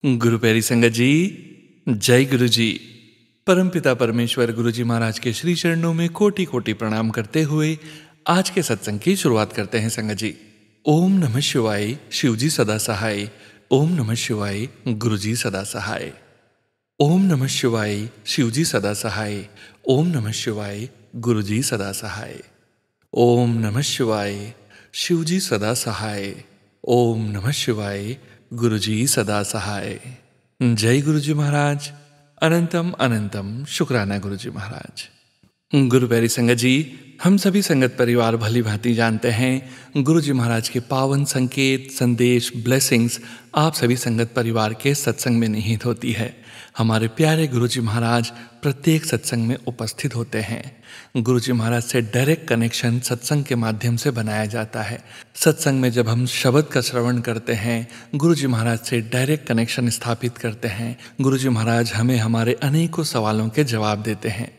गुरु प्यारी संगत जी, जय गुरु जी। परमपिता परमेश्वर गुरु जी महाराज के श्री चरणों में कोटि कोटि प्रणाम करते हुए आज के सत्संग की शुरुआत करते हैं संगत जी। ओम नमः शिवाय, शिव जी सदा सहाय। ओम नमः शिवाय, गुरु जी सदा सहाय। ओम नमः शिवाय, शिव जी सदा सहाय। ओम नमः शिवाय, गुरु जी सदा सहाय। ओम नमः शिवाय, शिव जी सदा सहाय। ओम नमः शिवाय, गुरु जी सदा सहाय। जय गुरु जी महाराज। अनंतम अनंतम शुक्राना गुरु जी महाराज। गुरु प्यारी संगत जी, हम सभी संगत परिवार भली भांति जानते हैं गुरु जी महाराज के पावन संकेत, संदेश, ब्लेसिंग्स आप सभी संगत परिवार के सत्संग में निहित होती है। हमारे प्यारे गुरु जी महाराज प्रत्येक सत्संग में उपस्थित होते हैं। गुरु जी महाराज से डायरेक्ट कनेक्शन सत्संग के माध्यम से बनाया जाता है। सत्संग में जब हम शब्द का श्रवण करते हैं, गुरु जी महाराज से डायरेक्ट कनेक्शन स्थापित करते हैं। गुरु जी महाराज हमें हमारे अनेकों सवालों के जवाब देते हैं।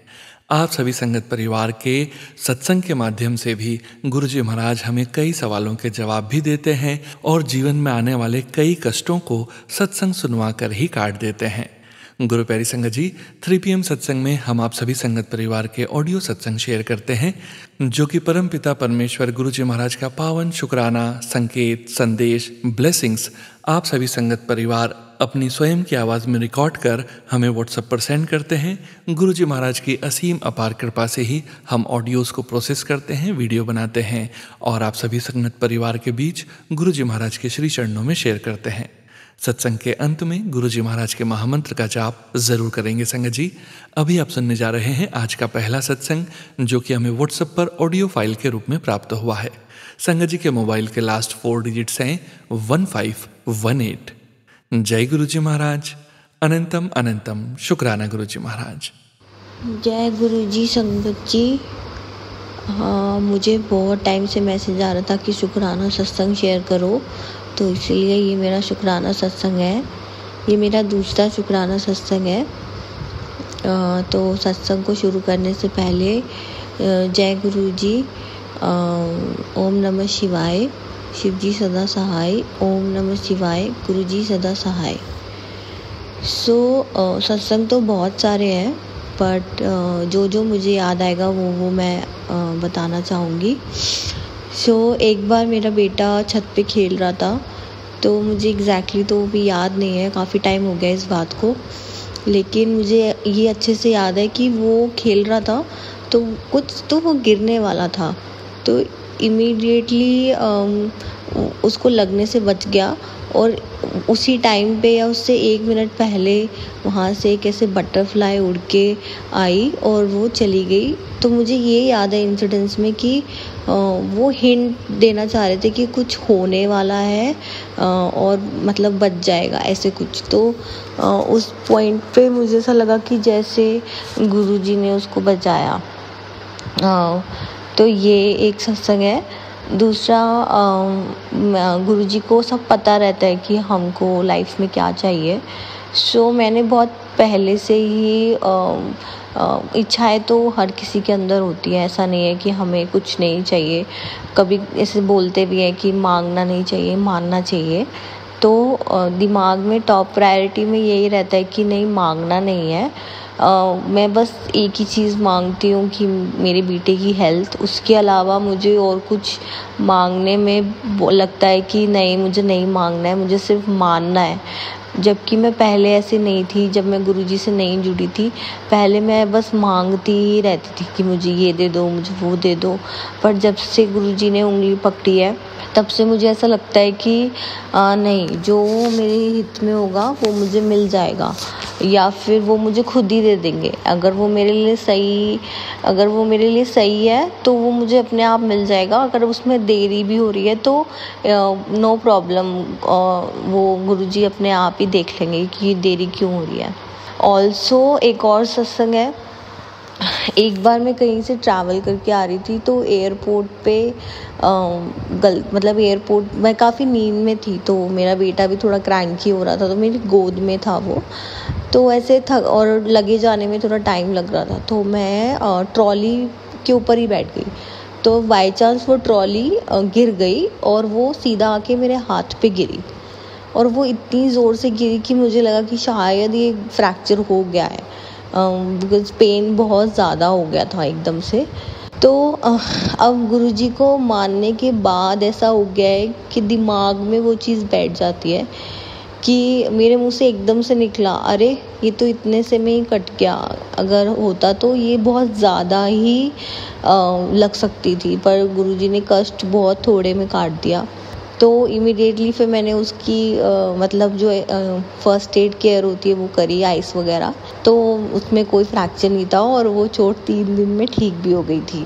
आप सभी संगत परिवार के सत्संग के माध्यम से भी गुरु जी महाराज हमें कई सवालों के जवाब भी देते हैं और जीवन में आने वाले कई कष्टों को सत्संग सुनवा कर ही काट देते हैं। गुरु प्यारी संगत जी, 3 PM सत्संग में हम आप सभी संगत परिवार के ऑडियो सत्संग शेयर करते हैं, जो कि परम पिता परमेश्वर गुरु जी महाराज का पावन शुक्राना, संकेत, संदेश, ब्लेसिंग्स आप सभी संगत परिवार अपनी स्वयं की आवाज़ में रिकॉर्ड कर हमें व्हाट्सएप पर सेंड करते हैं। गुरु जी महाराज की असीम अपार कृपा से ही हम ऑडियोज़ को प्रोसेस करते हैं, वीडियो बनाते हैं और आप सभी संगत परिवार के बीच गुरु जी महाराज के श्री चरणों में शेयर करते हैं। सत्संग के अंत में गुरु जी महाराज के महामंत्र का जाप जरूर करेंगे संगत जी। अभी आप सुनने जा रहे हैं आज का पहला सत्संग, जो कि हमें व्हाट्सएप पर ऑडियो फाइल के रूप में प्राप्त हुआ है। संगत जी के मोबाइल के लास्ट 4 डिजिट्स हैं 1518। जय गुरु जी महाराज। अनंतम अनंतम शुक्राना गुरु जी महाराज। जय गुरु जी संगत जी। हाँ, मुझे बहुत टाइम से मैसेज आ रहा था कि शुक्राना सत्संग शेयर करो, तो इसलिए ये मेरा शुक्राना सत्संग है। ये मेरा दूसरा शुक्राना सत्संग है। तो सत्संग को शुरू करने से पहले जय गुरु जी, ओम नमः शिवाय, शिव जी सदा सहाय। ओम नमः शिवाय, गुरु जी सदा सहाय। सत्संग तो बहुत सारे हैं, बट जो मुझे याद आएगा वो मैं बताना चाहूँगी। एक बार मेरा बेटा छत पे खेल रहा था, तो मुझे एग्जैक्टली तो भी याद नहीं है, काफ़ी टाइम हो गया इस बात को, लेकिन मुझे ये अच्छे से याद है कि वो खेल रहा था तो कुछ तो वो गिरने वाला था, तो इमीडिएटली उसको लगने से बच गया और उसी टाइम पे या उससे 1 मिनट पहले वहाँ से कैसे बटरफ्लाई उड़ के आई और वो चली गई। तो मुझे ये याद है इंसिडेंस में कि वो हिंट देना चाह रहे थे कि कुछ होने वाला है और मतलब बच जाएगा ऐसे कुछ। तो उस पॉइंट पे मुझे ऐसा लगा कि जैसे गुरुजी ने उसको बचाया। तो ये एक सत्संग है। दूसरा, गुरुजी को सब पता रहता है कि हमको लाइफ में क्या चाहिए। मैंने बहुत पहले से ही इच्छाएं तो हर किसी के अंदर होती है, ऐसा नहीं है कि हमें कुछ नहीं चाहिए। कभी ऐसे बोलते भी हैं कि मांगना नहीं चाहिए, मानना चाहिए। तो दिमाग में टॉप प्रायोरिटी में यही रहता है कि नहीं, मांगना नहीं है। मैं बस एक ही चीज़ मांगती हूँ कि मेरे बेटे की हेल्थ। उसके अलावा मुझे और कुछ मांगने में लगता है कि नहीं, मुझे नहीं मांगना है, मुझे सिर्फ मानना है। जबकि मैं पहले ऐसे नहीं थी, जब मैं गुरुजी से नहीं जुड़ी थी, पहले मैं बस मांगती ही रहती थी कि मुझे ये दे दो, मुझे वो दे दो। पर जब से गुरुजी ने उंगली पकड़ी है, तब से मुझे ऐसा लगता है कि नहीं, जो मेरे हित में होगा वो मुझे मिल जाएगा, या फिर वो मुझे खुद ही दे देंगे। अगर वो मेरे लिए सही है तो वो मुझे अपने आप मिल जाएगा। अगर उसमें देरी भी हो रही है तो नो प्रॉब्लम, वो गुरुजी अपने आप ही देख लेंगे कि देरी क्यों हो रही है। ऑल्सो एक और सत्संग है। एक बार मैं कहीं से ट्रैवल करके आ रही थी, तो एयरपोर्ट पे एयरपोर्ट मैं काफ़ी नींद में थी, तो मेरा बेटा भी थोड़ा क्रैंकी हो रहा था, तो मेरी गोद में था वो। तो ऐसे थक और लगेज आने में थोड़ा टाइम लग रहा था, तो मैं ट्रॉली के ऊपर ही बैठ गई। तो बाय चांस वो ट्रॉली गिर गई और वो सीधा आके मेरे हाथ पे गिरी। और वो इतनी ज़ोर से गिरी कि मुझे लगा कि शायद ये फ्रैक्चर हो गया है, बिकॉज़ पेन बहुत ज़्यादा हो गया था एकदम से। तो अब गुरुजी को मानने के बाद ऐसा हो गया है कि दिमाग में वो चीज़ बैठ जाती है कि मेरे मुंह से एकदम से निकला, अरे ये तो इतने से में ही कट गया, अगर होता तो ये बहुत ज़्यादा ही लग सकती थी, पर गुरुजी ने कष्ट बहुत थोड़े में काट दिया। तो इमीडिएटली फिर मैंने उसकी मतलब जो फर्स्ट एड केयर होती है वो करी, आइस वगैरह, तो उसमें कोई फ्रैक्चर नहीं था और वो चोट 3 दिन में ठीक भी हो गई थी।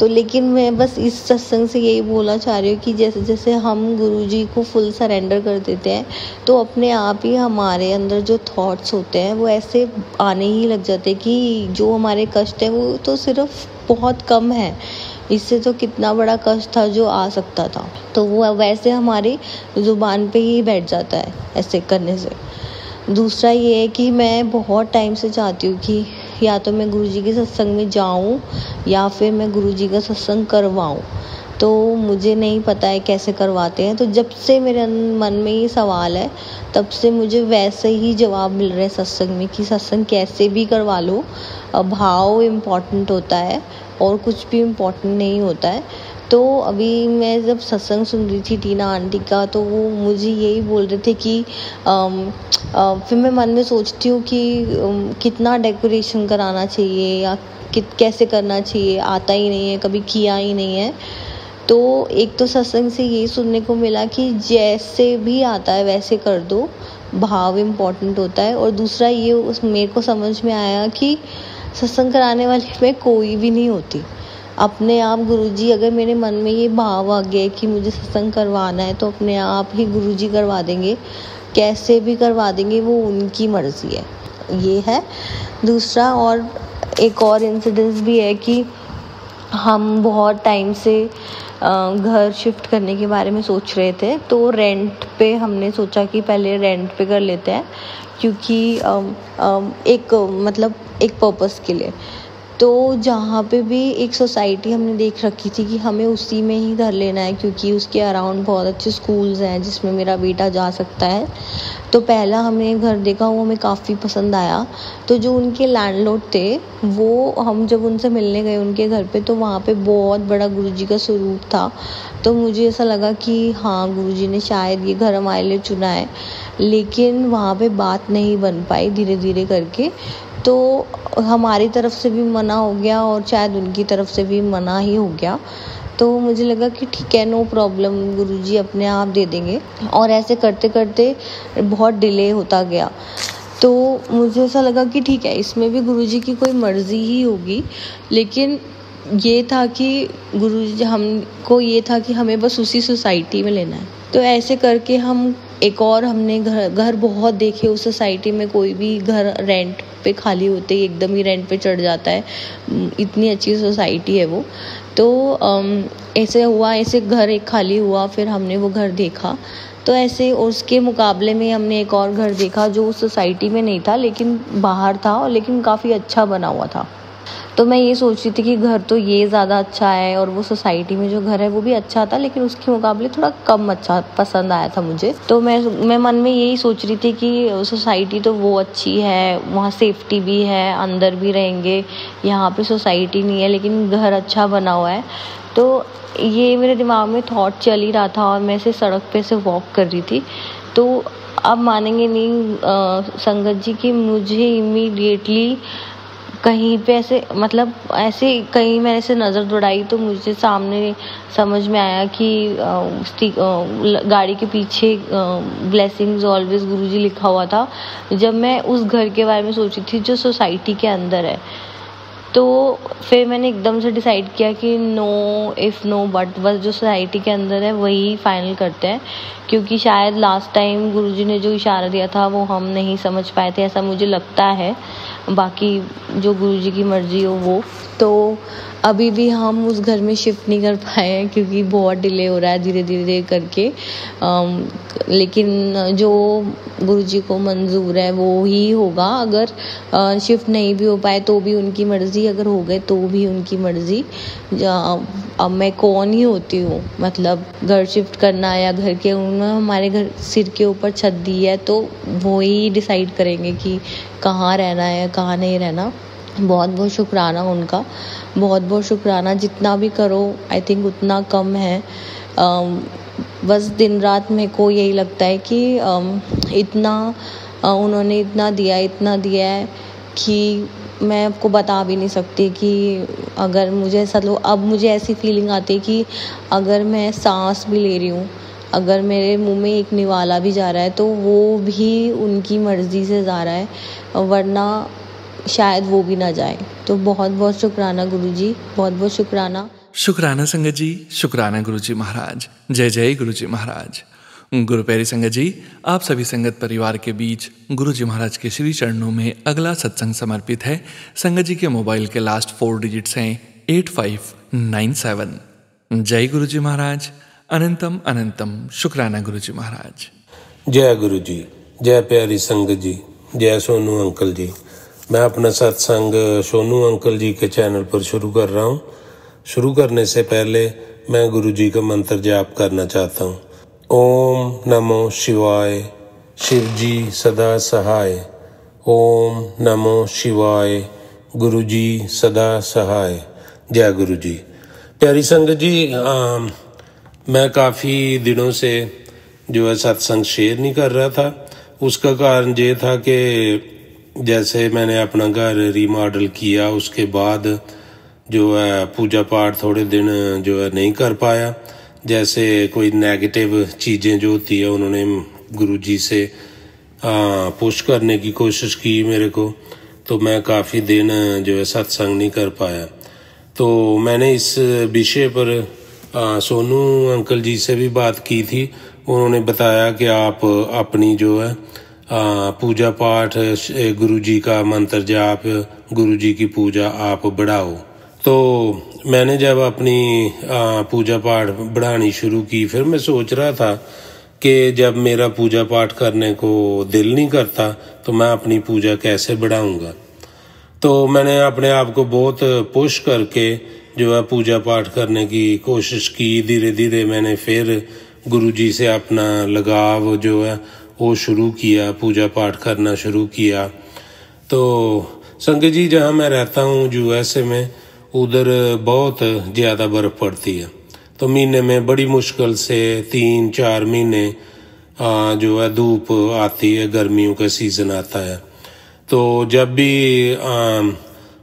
तो लेकिन मैं बस इस सत्संग से यही बोलना चाह रही हूँ कि जैसे जैसे हम गुरुजी को फुल सरेंडर कर देते हैं तो अपने आप ही हमारे अंदर जो थॉट्स होते हैं वो ऐसे आने ही लग जाते हैं कि जो हमारे कष्ट है वो तो सिर्फ बहुत कम है, इससे तो कितना बड़ा कष्ट था जो आ सकता था। तो वो वैसे हमारी ज़ुबान पे ही बैठ जाता है ऐसे करने से। दूसरा ये है कि मैं बहुत टाइम से चाहती हूँ कि या तो मैं गुरुजी के सत्संग में जाऊँ या फिर मैं गुरुजी का सत्संग करवाऊँ। तो मुझे नहीं पता है कैसे करवाते हैं। तो जब से मेरे मन में ये सवाल है तब से मुझे वैसे ही जवाब मिल रहे हैं सत्संग में कि सत्संग कैसे भी करवा लो, भाव इम्पॉर्टेंट होता है और कुछ भी इम्पॉर्टेंट नहीं होता है। तो अभी मैं जब सत्संग सुन रही थी टीना आंटी का, तो वो मुझे यही बोल रहे थे कि फिर मैं मन में सोचती हूँ कि कितना डेकोरेशन कराना चाहिए या कैसे करना चाहिए, आता ही नहीं है, कभी किया ही नहीं है। तो एक तो सत्संग से ये सुनने को मिला कि जैसे भी आता है वैसे कर दो, भाव इम्पोर्टेंट होता है। और दूसरा ये मेरे को समझ में आया कि सत्संग कराने वाली में कोई भी नहीं होती, अपने आप गुरुजी, अगर मेरे मन में ये भाव आ गया कि मुझे सत्संग करवाना है तो अपने आप ही गुरुजी करवा देंगे, कैसे भी करवा देंगे, वो उनकी मर्ज़ी है। ये है। दूसरा और एक और इंसिडेंस भी है कि हम बहुत टाइम से घर शिफ्ट करने के बारे में सोच रहे थे। तो रेंट पे हमने सोचा कि पहले रेंट पे कर लेते हैं, क्योंकि एक पर्पस के लिए। तो जहाँ पे भी एक सोसाइटी हमने देख रखी थी कि हमें उसी में ही घर लेना है, क्योंकि उसके अराउंड बहुत अच्छे स्कूल्स हैं जिसमें मेरा बेटा जा सकता है। तो पहला हमने घर देखा, वो हमें काफ़ी पसंद आया। तो जो उनके लैंडलॉर्ड थे, वो हम जब उनसे मिलने गए उनके घर पे, तो वहाँ पे बहुत बड़ा गुरुजी का स्वरूप था। तो मुझे ऐसा लगा कि हाँ, गुरुजी ने शायद ये घर हमारे लिए चुना है। लेकिन वहाँ पे बात नहीं बन पाई धीरे धीरे करके, तो हमारी तरफ से भी मना हो गया और शायद उनकी तरफ से भी मना ही हो गया। तो मुझे लगा कि ठीक है, नो प्रॉब्लम, गुरुजी अपने आप दे देंगे। और ऐसे करते करते बहुत डिले होता गया। तो मुझे ऐसा लगा कि ठीक है, इसमें भी गुरुजी की कोई मर्ज़ी ही होगी। लेकिन ये था कि गुरुजी, हमको ये था कि हमें बस उसी सोसाइटी में लेना है। तो ऐसे करके हम एक और हमने घर बहुत देखे उस सोसाइटी में। कोई भी घर रेंट पे खाली होते ही एकदम ही रेंट पे चढ़ जाता है, इतनी अच्छी सोसाइटी है वो। तो ऐसे हुआ, ऐसे घर एक खाली हुआ, फिर हमने वो घर देखा। तो ऐसे उसके मुकाबले में हमने एक और घर देखा जो उस सोसाइटी में नहीं था लेकिन बाहर था, और लेकिन काफ़ी अच्छा बना हुआ था। तो मैं ये सोच रही थी कि घर तो ये ज़्यादा अच्छा है और वो सोसाइटी में जो घर है वो भी अच्छा था, लेकिन उसके मुकाबले थोड़ा कम अच्छा पसंद आया था मुझे। तो मैं मन में यही सोच रही थी कि सोसाइटी तो वो अच्छी है, वहाँ सेफ्टी भी है, अंदर भी रहेंगे, यहाँ पे सोसाइटी नहीं है लेकिन घर अच्छा बना हुआ है। तो ये मेरे दिमाग में थॉट चल ही रहा था और मैं ऐसे सड़क पे से वॉक कर रही थी। तो अब मानेंगे नहीं संगत जी कि मुझे इमीडिएटली कहीं पे ऐसे कहीं मैंने ऐसे नज़र दौड़ाई तो मुझे सामने समझ में आया कि गाड़ी के पीछे ब्लेसिंग्स ऑलवेज गुरुजी लिखा हुआ था, जब मैं उस घर के बारे में सोची थी जो सोसाइटी के अंदर है। तो फिर मैंने एकदम से डिसाइड किया कि नो बट बस जो सोसाइटी के अंदर है वही फाइनल करते हैं, क्योंकि शायद लास्ट टाइम गुरुजी ने जो इशारा दिया था वो हम नहीं समझ पाए थे, ऐसा मुझे लगता है। बाकी जो गुरुजी की मर्जी हो वो। तो अभी भी हम उस घर में शिफ्ट नहीं कर पाए हैं क्योंकि बहुत डिले हो रहा है धीरे धीरे करके। लेकिन जो गुरुजी को मंजूर है वो ही होगा। अगर शिफ्ट नहीं भी हो पाए तो भी उनकी मर्ज़ी, अगर हो गए तो भी उनकी मर्ज़ी। अब मैं कौन ही होती हूँ, मतलब घर शिफ्ट करना या घर के, उन्होंने हमारे घर सिर के ऊपर छत दी है तो वो ही डिसाइड करेंगे कि कहाँ रहना है कहाँ नहीं रहना। बहुत बहुत शुक्राना उनका, बहुत बहुत शुक्राना। जितना भी करो आई थिंक उतना कम है। बस दिन रात मेरे को यही लगता है कि उन्होंने इतना दिया है कि मैं आपको बता भी नहीं सकती कि अगर मुझे ऐसा अब मुझे ऐसी फीलिंग आती है कि अगर मैं सांस भी ले रही हूँ, अगर मेरे मुंह में एक निवाला भी जा रहा है तो वो भी उनकी मर्ज़ी से जा रहा है, वरना शायद वो भी ना जाए। तो बहुत बहुत शुक्राना गुरुजी, बहुत बहुत शुक्राना। शुक्राना संगत जी, शुक्राना गुरुजी महाराज। जय जय गुरुजी महाराज। गुरु प्यारी संगत जी, आप सभी संगत परिवार के बीच गुरुजी महाराज के श्री चरणों में अगला सत्संग समर्पित है। संगत जी के मोबाइल के लास्ट 4 डिजिट्स हैं 8597। जय गुरुजी महाराज। अनंतम अनंतम शुक्राना गुरुजी महाराज। जय गुरु जी, जय प्यारी संगत जी, जय सोनू अंकल जी। मैं अपना सत्संग सोनू अंकल जी के चैनल पर शुरू कर रहा हूँ। शुरू करने से पहले मैं गुरु जी का मंत्र जाप करना चाहता हूँ। ओम नमो शिवाय, शिव जी सदा सहाय। ओम नमो शिवाय, गुरु जी सदा सहाय। जय गुरु जी। प्यारी संगत जी, मैं काफ़ी दिनों से जो है सत्संग शेयर नहीं कर रहा था। उसका कारण ये था कि जैसे मैंने अपना घर रीमॉडल किया, उसके बाद जो है पूजा पाठ थोड़े दिन जो है नहीं कर पाया। जैसे कोई नेगेटिव चीज़ें जो होती है उन्होंने गुरुजी से पुश करने की कोशिश की मेरे को, तो मैं काफ़ी दिन जो है सत्संग नहीं कर पाया। तो मैंने इस विषय पर सोनू अंकल जी से भी बात की थी। उन्होंने बताया कि आप अपनी जो है पूजा पाठ, गुरुजी का मंत्र जाप, गुरुजी की पूजा आप बढ़ाओ। तो मैंने जब अपनी पूजा पाठ बढ़ानी शुरू की, फिर मैं सोच रहा था कि जब मेरा पूजा पाठ करने को दिल नहीं करता तो मैं अपनी पूजा कैसे बढ़ाऊंगा। तो मैंने अपने आप को बहुत पुश करके जो है पूजा पाठ करने की कोशिश की। धीरे धीरे मैंने फिर गुरुजी से अपना लगाव जो है वो शुरू किया, पूजा पाठ करना शुरू किया। तो संगत जी, जहाँ मैं रहता हूँ यूएसए में, उधर बहुत ज़्यादा बर्फ़ पड़ती है। तो महीने में बड़ी मुश्किल से 3-4 महीने जो है धूप आती है, गर्मियों का सीज़न आता है। तो जब भी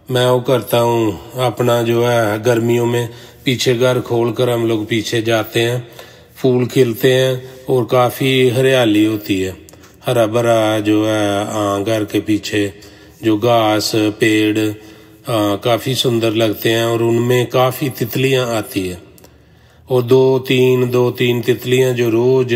मैं वो करता हूँ अपना जो है गर्मियों में पीछे घर खोल कर हम लोग पीछे जाते हैं, फूल खिलते हैं और काफ़ी हरियाली होती है। हरा भरा जो है घर के पीछे जो घास पेड़ काफ़ी सुंदर लगते हैं और उनमें काफ़ी तितलियां आती है। और दो तीन तितलियां जो रोज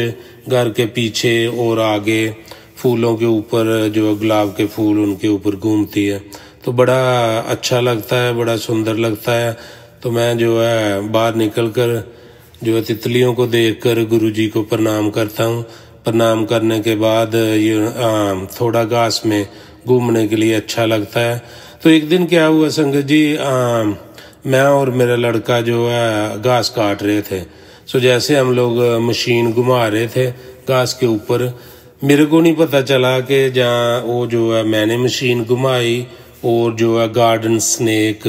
घर के पीछे और आगे फूलों के ऊपर, जो गुलाब के फूल उनके ऊपर घूमती है, तो बड़ा अच्छा लगता है, बड़ा सुंदर लगता है। तो मैं जो है बाहर निकल कर जो है तितलियों को देखकर गुरुजी को प्रणाम करता हूँ। प्रणाम करने के बाद ये थोड़ा घास में घूमने के लिए अच्छा लगता है। तो एक दिन क्या हुआ संगत जी, मैं और मेरा लड़का जो है घास काट रहे थे। सो जैसे हम लोग मशीन घुमा रहे थे घास के ऊपर, मेरे को नहीं पता चला कि जहाँ वो जो है मैंने मशीन घुमाई और जो है गार्डन स्नेक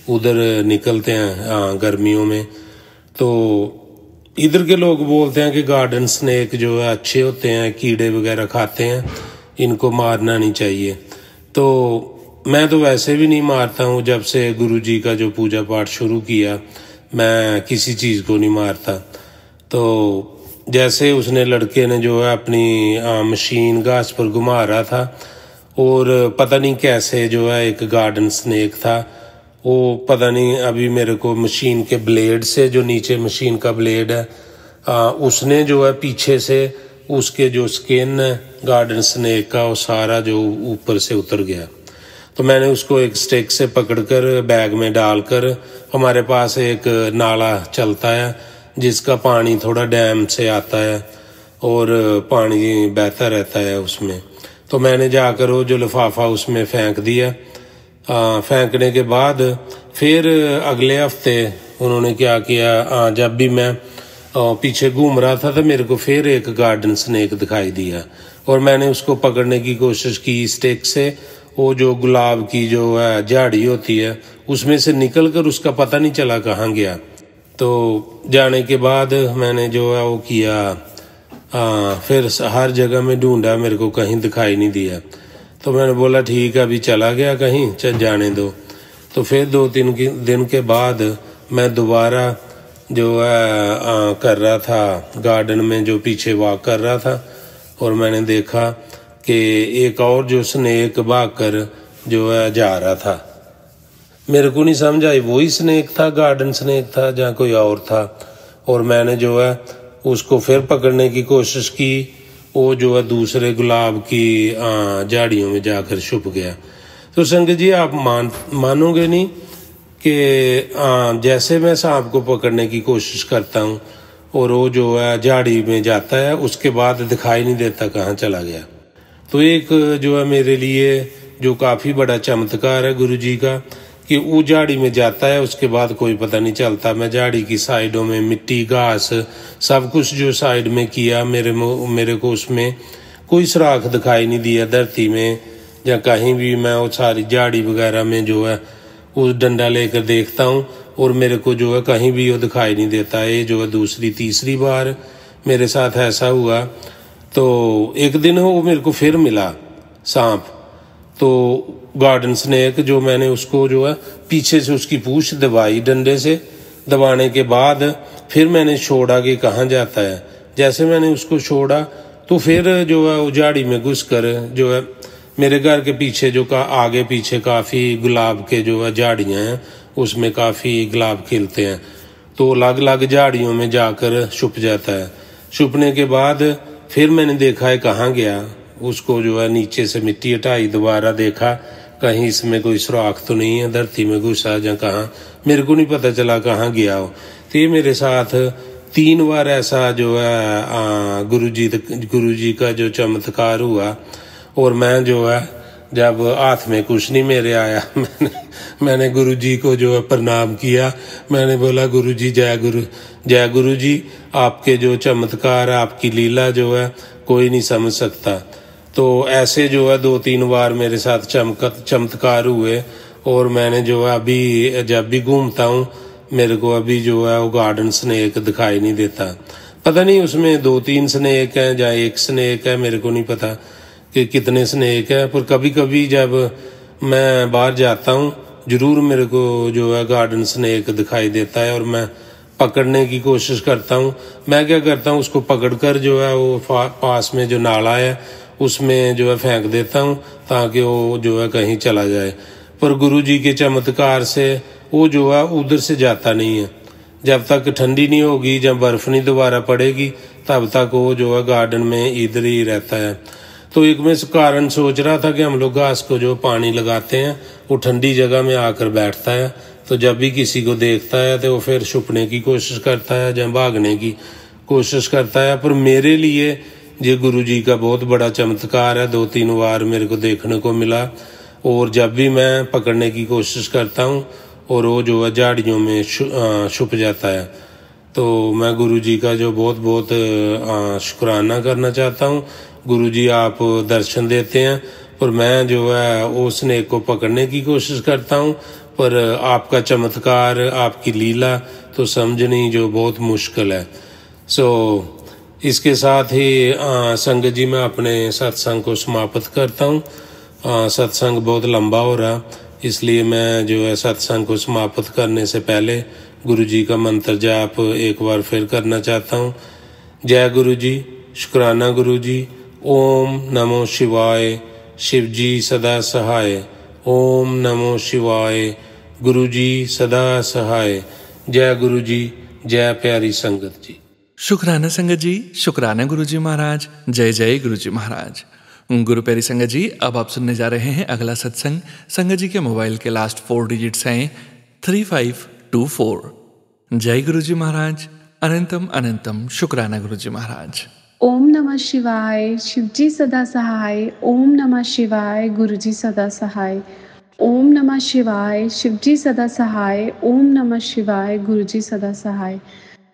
उधर निकलते हैं गर्मियों में। तो इधर के लोग बोलते हैं कि गार्डन स्नेक जो है अच्छे होते हैं, कीड़े वगैरह खाते हैं, इनको मारना नहीं चाहिए। तो मैं तो वैसे भी नहीं मारता हूँ। जब से गुरुजी का जो पूजा पाठ शुरू किया मैं किसी चीज़ को नहीं मारता। तो जैसे उसने लड़के ने जो है अपनी मशीन घास पर घुमा रहा था और पता नहीं कैसे जो है एक गार्डन स्नेक था, वो पता नहीं अभी मेरे को मशीन के ब्लेड से, जो नीचे मशीन का ब्लेड है उसने जो है पीछे से उसके जो स्किन गार्डन स्नेक का वो सारा जो ऊपर से उतर गया। तो मैंने उसको एक स्टिक से पकड़कर बैग में डालकर, हमारे पास एक नाला चलता है जिसका पानी थोड़ा डैम से आता है और पानी बहता रहता है उसमें, तो मैंने जाकर वो जो लिफाफा उसमें फेंक दिया। फेंकने के बाद फिर अगले हफ्ते उन्होंने क्या किया, जब भी मैं पीछे घूम रहा था तो मेरे को फिर एक गार्डन स्नेक दिखाई दिया और मैंने उसको पकड़ने की कोशिश की स्टिक से। वो जो गुलाब की जो है झाड़ी होती है उसमें से निकल कर उसका पता नहीं चला कहाँ गया। तो जाने के बाद मैंने जो है वो किया, फिर हर जगह में ढूंढा, मेरे को कहीं दिखाई नहीं दिया। तो मैंने बोला ठीक है अभी चला गया कहीं, चल जाने दो। तो फिर 2-3 दिन के बाद मैं दोबारा जो है कर रहा था गार्डन में, जो पीछे वॉक कर रहा था और मैंने देखा कि एक और जो स्नेक भाग कर जो है जा रहा था। मेरे को नहीं समझ आई वही स्नेक था, गार्डन स्नेक था या कोई और था। और मैंने जो है उसको फिर पकड़ने की कोशिश की, वो जो है दूसरे गुलाब की झाड़ियों में जाकर छुप गया। तो संगत जी आप मानोगे नहीं कि जैसे मैं सांप को पकड़ने की कोशिश करता हूँ और वो जो है झाड़ी में जाता है, उसके बाद दिखाई नहीं देता कहाँ चला गया। तो एक जो है मेरे लिए जो काफ़ी बड़ा चमत्कार है गुरु जी का कि वो झाड़ी में जाता है, उसके बाद कोई पता नहीं चलता। मैं झाड़ी की साइडों में मिट्टी घास सब कुछ जो साइड में किया, मेरे को उसमें कोई सुराख दिखाई नहीं दिया धरती में या कहीं भी। मैं वो सारी झाड़ी वगैरह में जो है उस डंडा लेकर देखता हूँ और मेरे को जो है कहीं भी वो दिखाई नहीं देता। ये जो है दूसरी तीसरी बार मेरे साथ ऐसा हुआ। तो एक दिन वो मेरे को फिर मिला सांप, तो गार्डन स्नेक, जो मैंने उसको जो है पीछे से उसकी पूंछ दबाई डंडे से, दबाने के बाद फिर मैंने छोड़ा कि कहाँ जाता है। जैसे मैंने उसको छोड़ा तो फिर जो है वो झाड़ी में घुस कर जो है मेरे घर के पीछे जो आगे पीछे काफ़ी गुलाब के जो है झाड़ियाँ हैं, उसमें काफ़ी गुलाब खिलते हैं। तो अलग अलग झाड़ियों में जाकर छुप जाता है। छुपने के बाद फिर मैंने देखा है कहाँ गया, उसको जो है नीचे से मिट्टी हटाई, दोबारा देखा कहीं इसमें कोई सुराख तो नहीं है, धरती में घुसा या कहाँ, मेरे को नहीं पता चला कहाँ गया हो। तो ये मेरे साथ 3 बार ऐसा जो है गुरुजी का जो चमत्कार हुआ। और मैं जो है जब हाथ में कुछ नहीं मेरे आया, मैंने गुरुजी को जो है प्रणाम किया। मैंने बोला गुरुजी जय गुरु जी, आपके जो चमत्कार, आपकी लीला जो है कोई नहीं समझ सकता। तो ऐसे जो है 2-3 बार मेरे साथ चमत्कार हुए। और मैंने जो है अभी जब भी घूमता हूँ मेरे को अभी जो है वो गार्डन स्नेक दिखाई नहीं देता। पता नहीं उसमें 2-3 स्नेक हैं या 1 स्नेक है, मेरे को नहीं पता कि कितने स्नेक है। पर कभी कभी जब मैं बाहर जाता हूँ जरूर मेरे को जो है गार्डन स्नेक दिखाई देता है और मैं पकड़ने की कोशिश करता हूँ। मैं क्या करता हूँ, उसको पकड़कर जो है वो पास में जो नाला है उसमें जो है फेंक देता हूँ ताकि वो जो है कहीं चला जाए। पर गुरुजी के चमत्कार से वो जो है उधर से जाता नहीं है। जब तक ठंडी नहीं होगी, जब बर्फ नहीं दोबारा पड़ेगी, तब तक वो जो है गार्डन में इधर ही रहता है। तो एक मैं कारण सोच रहा था कि हम लोग घास को जो पानी लगाते हैं वो ठंडी जगह में आकर बैठता है, तो जब भी किसी को देखता है तो वो फिर छुपने की कोशिश करता है या भागने की कोशिश करता है। पर मेरे लिए ये गुरुजी का बहुत बड़ा चमत्कार है, 2-3 बार मेरे को देखने को मिला। और जब भी मैं पकड़ने की कोशिश करता हूँ और वो जो है झाड़ियों में छुप जाता है। तो मैं गुरुजी का जो बहुत बहुत शुक्राना करना चाहता हूँ। गुरुजी आप दर्शन देते हैं पर मैं जो है उस स्नेक को पकड़ने की कोशिश करता हूँ, पर आपका चमत्कार, आपकी लीला तो समझनी जो बहुत मुश्किल है। इसके साथ ही संगत जी मैं अपने सत्संग को समाप्त करता हूँ। सत्संग बहुत लंबा हो रहा, इसलिए मैं जो है सत्संग को समाप्त करने से पहले गुरुजी का मंत्र जाप एक बार फिर करना चाहता हूँ। जय गुरु जी, शुक्राना गुरु जी। ओम नमो शिवाय, शिव जी सदा सहाय। ओम नमो शिवाय, गुरु जी सदा सहाय। जय गुरु जी, जय प्यारी संगत जी। शुक्राना संगत जी, शुक्राना गुरु जी महाराज। जय जय गुरु जी महाराज। गुरु प्यारी संगत जी, अब आप सुनने जा रहे हैं अगला सत्संग। संगत जी के मोबाइल के लास्ट 4 डिजिट्स हैं 3524। जय गुरु जी महाराज। अनंतम अनंतम शुक्राना गुरु जी महाराज। ओम नमः शिवाय, शिव जी सदा सहाय। ओम नमः शिवाय, गुरु जी सदा सहाय। ओम नमः शिवाय, शिवजी सदा सहाय। ओम नमः शिवाय, गुरुजी सदा सहाय।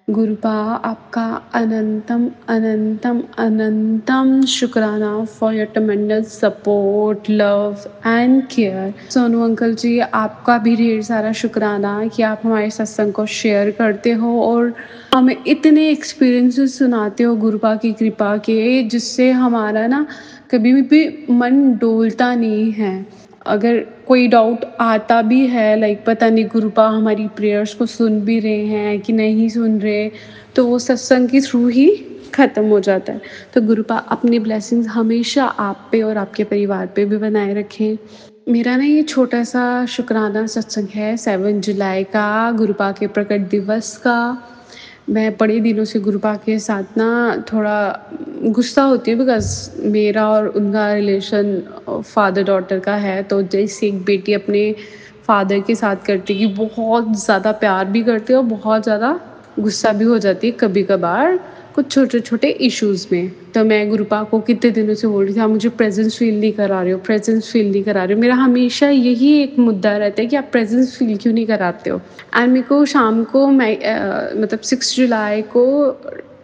गुरुपा आपका अनंतम अनंतम अनंतम शुक्राना for your tremendous support, love and care. Sonu uncle ji, आपका भी ढेर सारा शुक्राना कि आप हमारे सत्संग को शेयर करते हो और हमें इतने एक्सपीरियंसेस सुनाते हो गुरुपा की कृपा के, जिससे हमारा ना कभी भी मन डोलता नहीं है। अगर कोई डाउट आता भी है, लाइक पता नहीं गुरुपा हमारी प्रेयर्स को सुन भी रहे हैं कि नहीं सुन रहे, तो वो सत्संग के थ्रू ही ख़त्म हो जाता है। तो गुरुपा अपनी ब्लेसिंग्स हमेशा आप पे और आपके परिवार पे भी बनाए रखें। मेरा ना ये छोटा सा शुक्राना सत्संग है 7 जुलाई का, गुरुपा के प्रकट दिवस का। मैं बड़े दिनों से गुरुपा के साथ ना थोड़ा गुस्सा होती हूँ, बिकॉज मेरा और उनका रिलेशन फादर डॉटर का है। तो जैसे एक बेटी अपने फादर के साथ करती है कि बहुत ज़्यादा प्यार भी करती है और बहुत ज़्यादा गुस्सा भी हो जाती है कभी कभार कुछ छोटे छोटे इश्यूज़ में। तो मैं गुरुपा को कितने दिनों से बोल रही थी, आप मुझे प्रेजेंस फील नहीं करा रहे हो, प्रेजेंस फील नहीं करा रहे हो। मेरा हमेशा यही एक मुद्दा रहता है कि आप प्रेजेंस फील क्यों नहीं कराते हो। एंड मेरे को शाम को मतलब 6 जुलाई को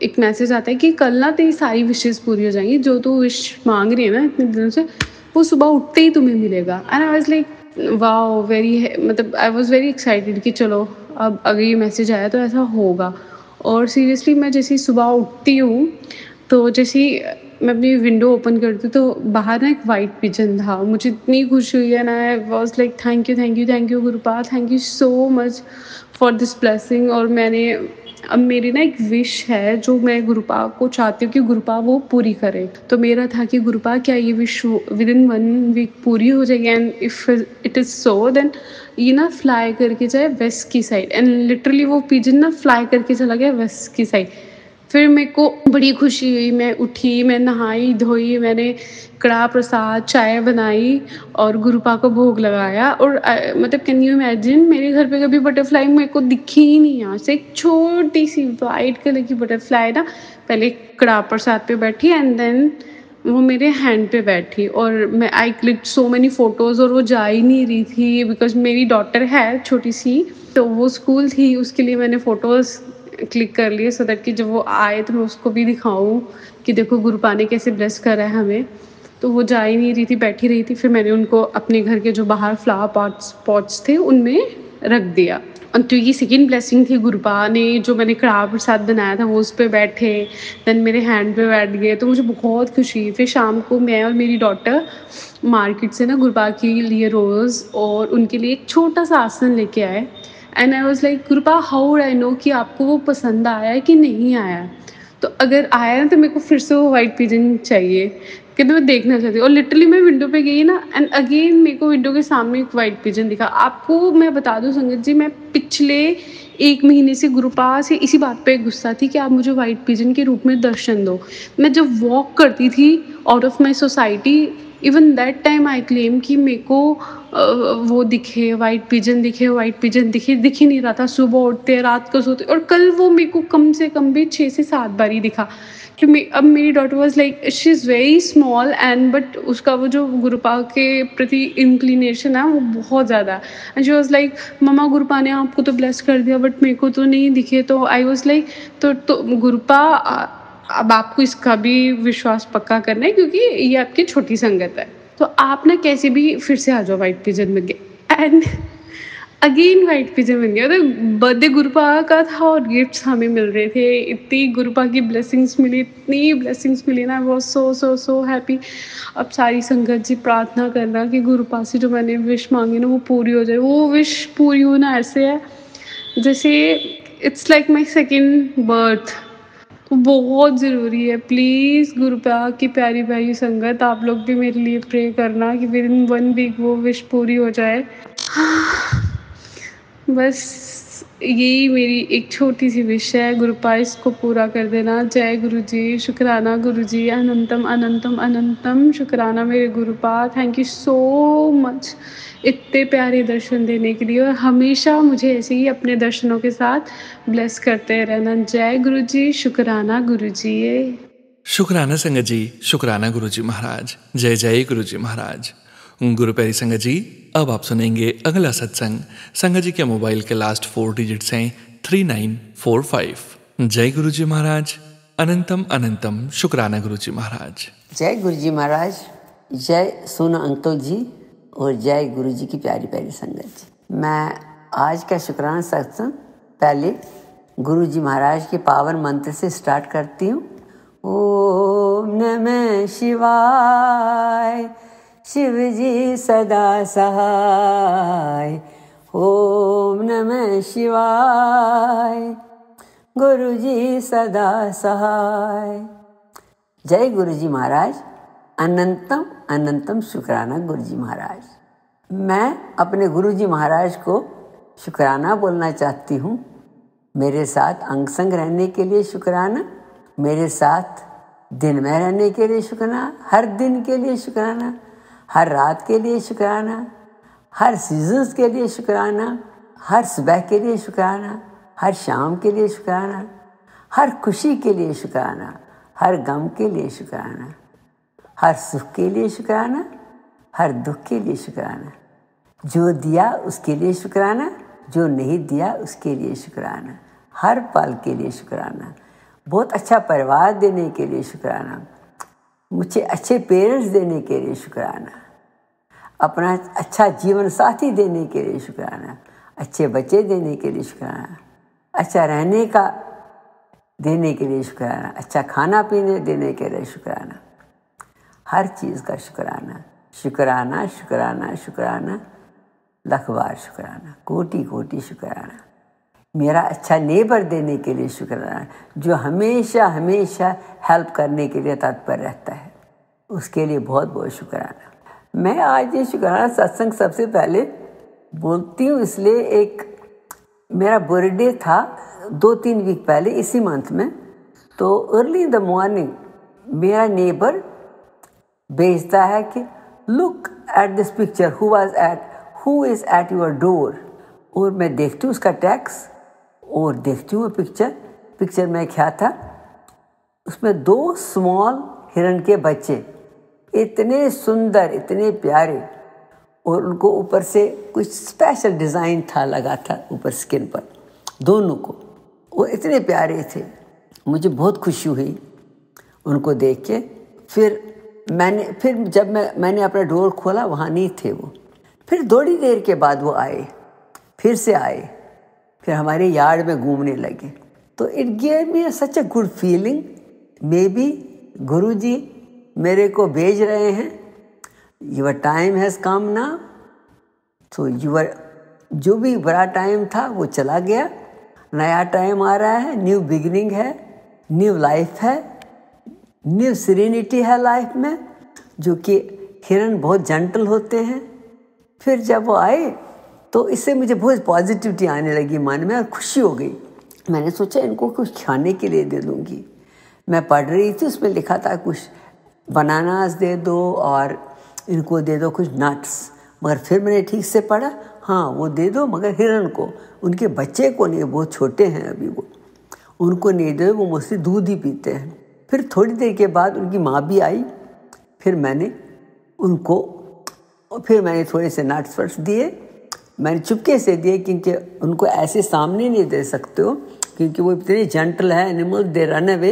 एक मैसेज आता है कि कल ना तेरी सारी विशेज़ पूरी हो जाएंगी, जो तू विश मांग रही है ना इतने दिनों से, वो सुबह उठते ही तुम्हें मिलेगा। And I was like wow, very, मतलब आई वाज वेरी एक्साइटेड कि चलो अब अगर ये मैसेज आया तो ऐसा होगा। और सीरियसली मैं जैसे ही सुबह उठती हूँ, तो जैसे ही मैं अपनी विंडो ओपन करती हूँ तो बाहर ना एक वाइट पिजन था। मुझे इतनी खुशी हुई है ना, I was like thank you thank you thank you गुरुपा, thank you so much for this blessing. और मैंने अब मेरी ना एक विश है जो मैं गुरुपा को चाहती हूँ कि गुरुपा वो पूरी करे। तो मेरा था कि गुरुपा क्या ये विश विद इन 1 वीक पूरी हो जाएगी, and if it is so then ये ना फ्लाई करके जाए वेस्ट की साइड। एंड लिटरली वो पिजन ना फ्लाई करके चला गया वेस्ट की साइड। फिर मेरे को बड़ी खुशी हुई, मैं उठी, मैं नहाई धोई, मैंने कड़ा प्रसाद चाय बनाई और गुरुपा को भोग लगाया। और मतलब कैन यू इमेजिन, मेरे घर पे कभी बटरफ्लाई मेरे को दिखी ही नहीं। यहाँ से एक छोटी सी वाइट कलर की बटरफ्लाई ना पहले कड़ा प्रसाद पे बैठी एंड देन वो मेरे हैंड पे बैठी। और मैं I click so many photos और वो जा ही नहीं रही थी, बिकॉज मेरी डॉटर है छोटी सी, तो वो स्कूल थी, उसके लिए मैंने फ़ोटोज़ क्लिक कर लिए सो दैट कि जब वो आए तो मैं उसको भी दिखाऊं कि देखो गुरुपा ने कैसे ब्लेस करा है हमें। तो वो जा ही नहीं रही थी, बैठी रही थी। फिर मैंने उनको अपने घर के जो बाहर फ्लावर पॉट्स थे उनमें रख दिया। और तो ये सेकेंड ब्लेसिंग थी, गुरुपा ने जो मैंने कड़ाह प्रसाद बनाया था वो उस पर बैठे, देन मेरे हैंड पे बैठ गए, तो मुझे बहुत खुशी हुई। फिर शाम को मैं और मेरी डॉटर मार्केट से ना गुरुपा के लिए रोज़ और उनके लिए एक छोटा सा आसन लेके आए। And I was like गुरुपा, how would I know कि आपको वो पसंद आया है कि नहीं आया। तो अगर आया ना तो मेरे को फिर से वो वाइट पिजन चाहिए, कहते मैं देखना चाहती हूँ। और लिटरली मैं विंडो पे गई ना, एंड अगेन मेरे को विंडो के सामने एक वाइट पिजन दिखा। आपको मैं बता दूँ संगत जी, मैं पिछले 1 महीने से गुरुपा से इसी बात पे गुस्सा थी कि आप मुझे वाइट पिजन के रूप में दर्शन दो। मैं जब वॉक करती थी out of my society, even that time I claim कि मेरे को वो दिखे वाइट पिजन दिखे, वाइट पिजन दिखे, दिख ही नहीं रहा था। सुबह उठते रात को सोते, और कल वो मेरे को कम से कम भी 6 से 7 बार ही दिखा। कि अब मेरी daughter was like, she is very small and but उसका वो जो गुरुपा के प्रति इंक्लिनेशन है वो बहुत ज़्यादा है। एंड शी वॉज लाइक मम्मा गुरुपा ने आपको तो ब्लेस कर दिया बट मेरे को तो नहीं दिखे। तो आई वॉज लाइक तो गुरुपा अब आपको इसका भी विश्वास पक्का करना है, क्योंकि ये आपकी छोटी संगत है। तो आप ना कैसे भी फिर से आ जाओ वाइट पिजन में गए। एंड अगेन वाइट पिजन बन गया। तो बर्थडे गुरुपा का था और गिफ्ट्स हमें मिल रहे थे, इतनी गुरुपा की ब्लेसिंग्स मिली, इतनी ब्लेसिंग्स मिली ना, वो सो सो सो हैप्पी। अब सारी संगत जी प्रार्थना करना कि गुरुपा से जो मैंने विश मांगी ना वो पूरी हो जाए। वो विश पूरी होना ऐसे है जैसे it's like my second birth. तो बहुत ज़रूरी है, प्लीज़ गुरुपा की प्यारी प्यारी संगत आप लोग भी मेरे लिए प्रे करना कि विद इन 1 वीक वो विश पूरी हो जाए। बस यही मेरी एक छोटी सी विश है, गुरुपा इसको पूरा कर देना। जय गुरु जी, शुक्राना गुरु जी, अनंतम अनंतम अनंतम शुक्राना मेरे गुरुपा। थैंक यू सो मच इतने प्यारे दर्शन देने के लिए, और हमेशा मुझे ऐसे ही अपने दर्शनों के साथ ब्लेस करते रहना। जय गुरु जी, शुक्राना गुरु जी। शुक्राना संगत जी, शुक्राना गुरुजी महाराज। जय जय गुरुजी महाराज। गुरु प्यारी संगत जी, अब आप सुनेंगे अगला सत्संग। संगत जी के मोबाइल के लास्ट 4 डिजिट्स हैं 3945। जय गुरु जी महाराज। अनंतम अनंतम शुक्राना गुरु जी महाराज। जय गुरु जी महाराज, जय सोनू अंकल जी और जय गुरु जी की प्यारी प्यारी संगत जी। मैं आज का शुक्राना सत्संग पहले गुरु जी महाराज के पावन मंत्र से स्टार्ट करती हूँ। ओम नमः शिवाय, शिव जी सदा सहाय। ओम नमः शिवाय, गुरु जी सदा सहाय। जय गुरु जी महाराज। अनंतम अनंतम शुक्राना गुरु जी महाराज। मैं अपने गुरु जी महाराज को शुक्राना बोलना चाहती हूँ। मेरे साथ अंग संग रहने के लिए शुक्राना, मेरे साथ दिन में रहने के लिए शुक्राना, हर दिन के लिए शुक्राना, हर रात के लिए शुक्राना, हर सीजन्स के लिए शुक्राना, हर सुबह के लिए शुक्राना, हर शाम के लिए शुक्राना, हर खुशी के लिए शुक्राना, हर गम के लिए शुक्राना, हर सुख के लिए शुक्राना, हर दुख के लिए शुक्राना। जो दिया उसके लिए शुक्राना, जो नहीं दिया उसके लिए शुक्राना, हर पल के लिए शुक्राना। बहुत अच्छा परिवार देने के लिए शुक्राना, मुझे अच्छे पेरेंट्स देने के लिए शुक्राना, अपना अच्छा जीवन साथी देने के लिए शुक्राना, अच्छे बच्चे देने के लिए शुक्राना, अच्छा रहने का देने के लिए शुक्राना, अच्छा खाना पीने देने के लिए शुक्राना, हर चीज़ का शुक्राना। शुक्राना शुक्राना शुक्राना, लाख बार शुक्राना, कोटि कोटि शुक्राना। मेरा अच्छा नेबर देने के लिए शुक्राना, जो हमेशा हमेशा हेल्प करने के लिए तत्पर रहता है, उसके लिए बहुत बहुत शुक्राना। मैं आज ये शुक्राना सत्संग सबसे पहले बोलती हूँ इसलिए, एक मेरा बर्थडे था 2-3 वीक पहले इसी मंथ में। तो अर्ली इन द मॉर्निंग मेरा नेबर भेजता है कि look at this picture, who is at your door. और मैं देखती हूँ उसका टैक्स और देखती हूँ पिक्चर में क्या था, उसमें 2 स्मॉल हिरन के बच्चे, इतने सुंदर इतने प्यारे, और उनको ऊपर से कुछ स्पेशल डिज़ाइन था लगा था ऊपर स्किन पर दोनों को, वो इतने प्यारे थे। मुझे बहुत खुशी हुई उनको देख के। फिर जब मैंने अपना डोर खोला, वहाँ नहीं थे वो। फिर थोड़ी देर के बाद वो आए, फिर हमारे यार्ड में घूमने लगे। तो it give me such a good feeling. May be गुरु जी मेरे को भेज रहे हैं, your time has come now. तो जो भी बड़ा टाइम था वो चला गया, नया टाइम आ रहा है, न्यू बिगिनिंग है, न्यू लाइफ है, न्यू सीरेनिटी है लाइफ में, जो कि हिरन बहुत जेंटल होते हैं। फिर जब वो आए तो इससे मुझे बहुत पॉजिटिविटी आने लगी मन में और खुशी हो गई। मैंने सोचा इनको कुछ खाने के लिए दे दूँगी। मैं पढ़ रही थी, उसमें लिखा था कुछ बनानास दे दो और इनको दे दो कुछ नट्स, मगर फिर मैंने ठीक से पढ़ा, हाँ वो दे दो मगर हिरन को, उनके बच्चे को नहीं, बहुत छोटे हैं अभी वो, उनको नहीं दो, वो मोस्टली दूध ही पीते हैं। फिर थोड़ी देर के बाद उनकी माँ भी आई, फिर मैंने थोड़े से नट्स वट्स दिए। मैंने चुपके से दिए क्योंकि उनको ऐसे सामने नहीं दे सकते हो, क्योंकि वो इतने जेंटल है एनिमल, दे रन अवे।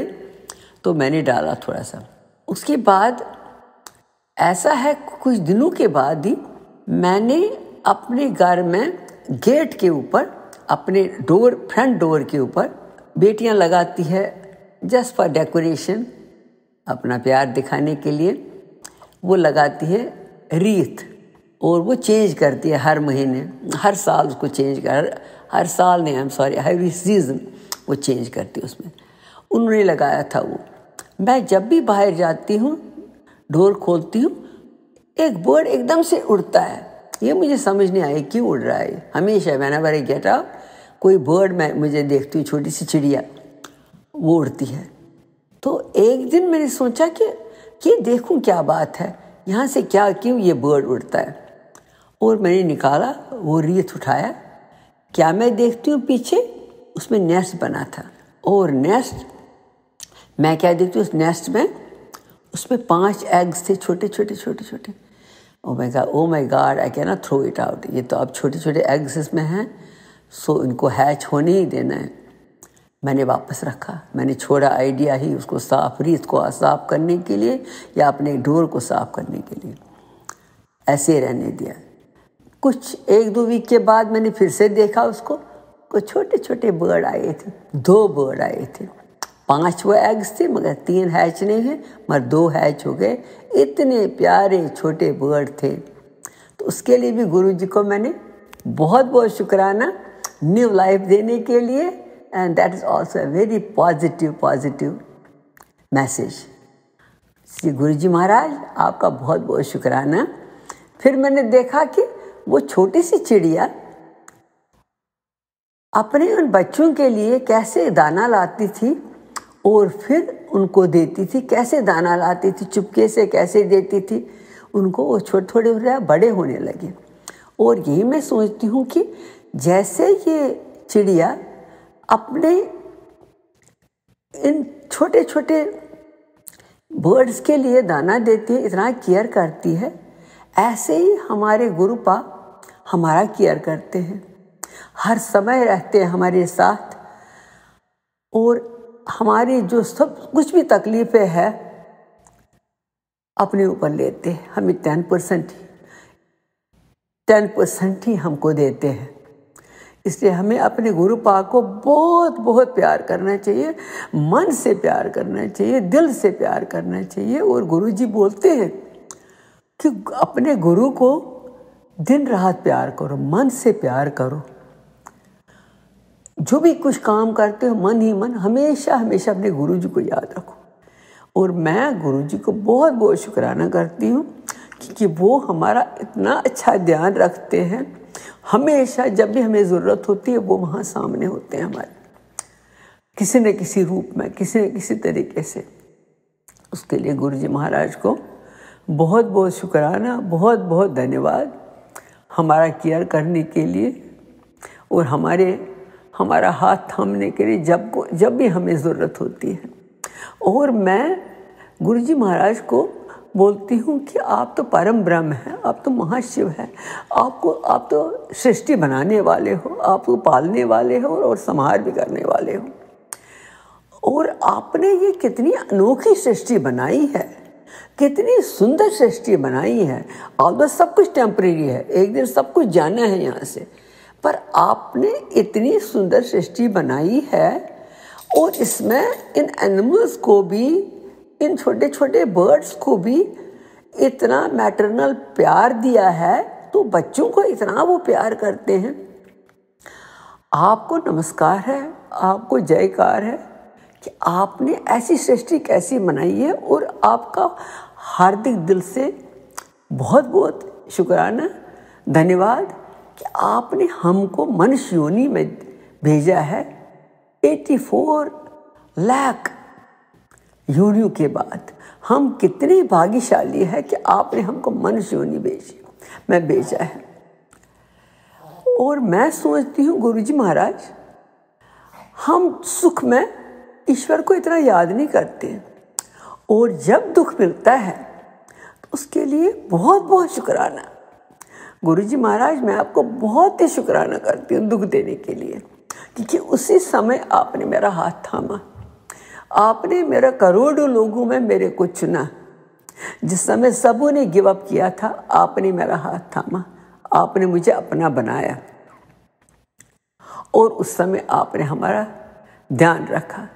तो मैंने डाला थोड़ा सा। उसके बाद ऐसा है, कुछ दिनों के बाद ही मैंने अपने घर में गेट के ऊपर, अपने फ्रंट डोर के ऊपर बेटियां लगाती है जस्ट फॉर डेकोरेशन, अपना प्यार दिखाने के लिए। वो लगाती है रीथ और वो चेंज करती है हर महीने, हर साल उसको हर साल नहीं, हर सीजन वो चेंज करती है उसमें। उन्होंने लगाया था वो। मैं जब भी बाहर जाती हूँ, डोर खोलती हूँ, एक बर्ड एकदम से उड़ता है। ये मुझे समझ नहीं आई क्यों उड़ रहा है। हमेशा whenever I get up, कोई बर्ड मुझे देखती हूँ, छोटी सी चिड़िया वो उड़ती है। तो एक दिन मैंने सोचा कि ये देखूं क्या बात है, यहाँ से क्यों ये बर्ड उड़ता है। और मैंने निकाला, वो रीत उठाया, क्या मैं देखती हूँ पीछे उसमें नेस्ट बना था। और नेस्ट मैं क्या देखती हूँ, उस नेस्ट में उसमें 5 एग्स थे, छोटे छोटे छोटे छोटे। Oh my god, I can not throw it out. ये तो अब छोटे छोटे एग्स इसमें हैं, सो इनको हैच होने ही देना है। मैंने वापस रखा, मैंने छोड़ा आइडिया ही उसको रीत को साफ करने के लिए या अपने डोर को साफ करने के लिए, ऐसे रहने दिया। कुछ 1-2 वीक के बाद मैंने फिर से देखा उसको, कुछ छोटे छोटे बर्ड आए थे, 2 बर्ड आए थे। 5 वो एग्स थे मगर 3 हैच नहीं है, मगर 2 हैच हो गए। इतने प्यारे छोटे बर्ड थे। तो उसके लिए भी गुरुजी को मैंने बहुत बहुत शुक्राना न्यू लाइफ देने के लिए। And that is also a very positive message. Shri Guruji Maharaj आपका बहुत बहुत शुक्राना। फिर मैंने देखा कि वो छोटी सी चिड़िया अपने उन बच्चों के लिए कैसे दाना लाती थी और फिर उनको देती थी। कैसे दाना लाती थी, चुपके से कैसे देती थी उनको। वो थोड़े थोड़े बड़े होने लगे। और यही मैं सोचती हूँ कि जैसे ये चिड़िया अपने इन छोटे छोटे बर्ड्स के लिए दाना देती है, इतना केयर करती है, ऐसे ही हमारे गुरुपा हमारा केयर करते हैं, हर समय रहते हैं हमारे साथ। और हमारी जो सब कुछ भी तकलीफ़ें हैं अपने ऊपर लेते हैं। हमें 10% ही हमको देते हैं। इसलिए हमें अपने गुरुपा को बहुत बहुत प्यार करना चाहिए, मन से प्यार करना चाहिए, दिल से प्यार करना चाहिए। और गुरुजी बोलते हैं कि अपने गुरु को दिन रात प्यार करो, मन से प्यार करो। जो भी कुछ काम करते हो मन ही मन हमेशा हमेशा अपने गुरुजी को याद रखो। और मैं गुरुजी को बहुत बहुत शुक्राना करती हूँ कि वो हमारा इतना अच्छा ध्यान रखते हैं। हमेशा जब भी हमें ज़रूरत होती है वो वहाँ सामने होते हैं हमारे, किसी न किसी रूप में, किसी न किसी तरीके से। उसके लिए गुरुजी महाराज को बहुत बहुत शुक्राना, बहुत बहुत धन्यवाद हमारा केयर करने के लिए और हमारा हाथ थामने के लिए जब भी हमें ज़रूरत होती है। और मैं गुरुजी महाराज को बोलती हूँ कि आप तो परम ब्रह्म हैं, आप तो महाशिव हैं, आप तो सृष्टि बनाने वाले हो, आप तो पालने वाले हो और संहार भी करने वाले हो। और आपने ये कितनी अनोखी सृष्टि बनाई है, कितनी सुंदर सृष्टि बनाई है। और बस सब कुछ टेम्परेरी है, एक दिन सब कुछ जाना है यहाँ से, पर आपने इतनी सुंदर सृष्टि बनाई है। और इसमें इन एनिमल्स को भी, इन छोटे छोटे बर्ड्स को भी इतना मैटरनल प्यार दिया है, तो बच्चों को इतना वो प्यार करते हैं। आपको नमस्कार है, आपको जयकार है कि आपने ऐसी सृष्टि कैसी बनाई है। और आपका हार्दिक दिल से बहुत बहुत शुक्राना, धन्यवाद कि आपने हमको मनुष्य योनि में भेजा है। 84 लाख योनियों के बाद हम कितने भाग्यशाली है कि आपने हमको मनुष्य योनि भेजा है। और मैं सोचती हूँ गुरुजी महाराज, हम सुख में ईश्वर को इतना याद नहीं करते, और जब दुख मिलता है तो उसके लिए बहुत बहुत शुक्राना। गुरुजी महाराज मैं आपको बहुत ही शुक्राना करती हूँ दुख देने के लिए, क्योंकि उसी समय आपने मेरा हाथ थामा, आपने मेरा करोड़ों लोगों में मेरे को चुना। जिस समय सबों ने गिव अप किया था, आपने मेरा हाथ थामा, आपने मुझे अपना बनाया। और उस समय आपने हमारा ध्यान रखा।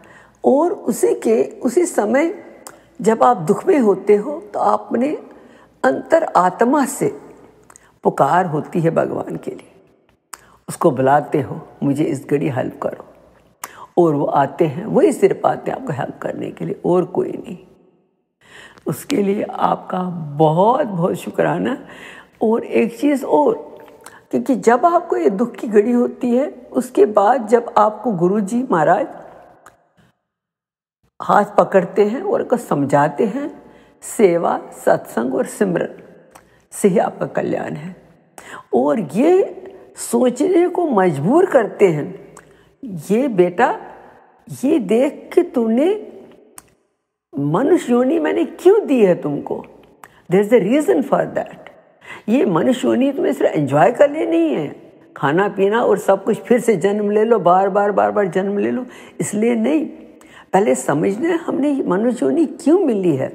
और उसी समय जब आप दुख में होते हो तो आपने अंतर आत्मा से पुकार होती है भगवान के लिए, उसको बुलाते हो, मुझे इस घड़ी हेल्प करो, और वो आते हैं, वही सिर्फ आते हैं आपको हेल्प करने के लिए, और कोई नहीं। उसके लिए आपका बहुत बहुत शुक्राना। और एक चीज़ और, क्योंकि जब आपको ये दुख की घड़ी होती है, उसके बाद जब आपको गुरुजी महाराज हाथ पकड़ते हैं और उसको समझाते हैं, सेवा, सत्संग और सिमरन से ही आपका कल्याण है। और ये सोचने को मजबूर करते हैं, ये बेटा ये देख कि तूने मनुष्य योनि मैंने क्यों दी है तुमको, there is a reason for that. ये मनुष्य योनि तुम्हें सिर्फ एंजॉय करने नहीं है, खाना पीना और सब कुछ फिर से जन्म ले लो, बार बार जन्म ले लो, इसलिए नहीं। पहले समझना है हमने मनुष्य योनि क्यों मिली है।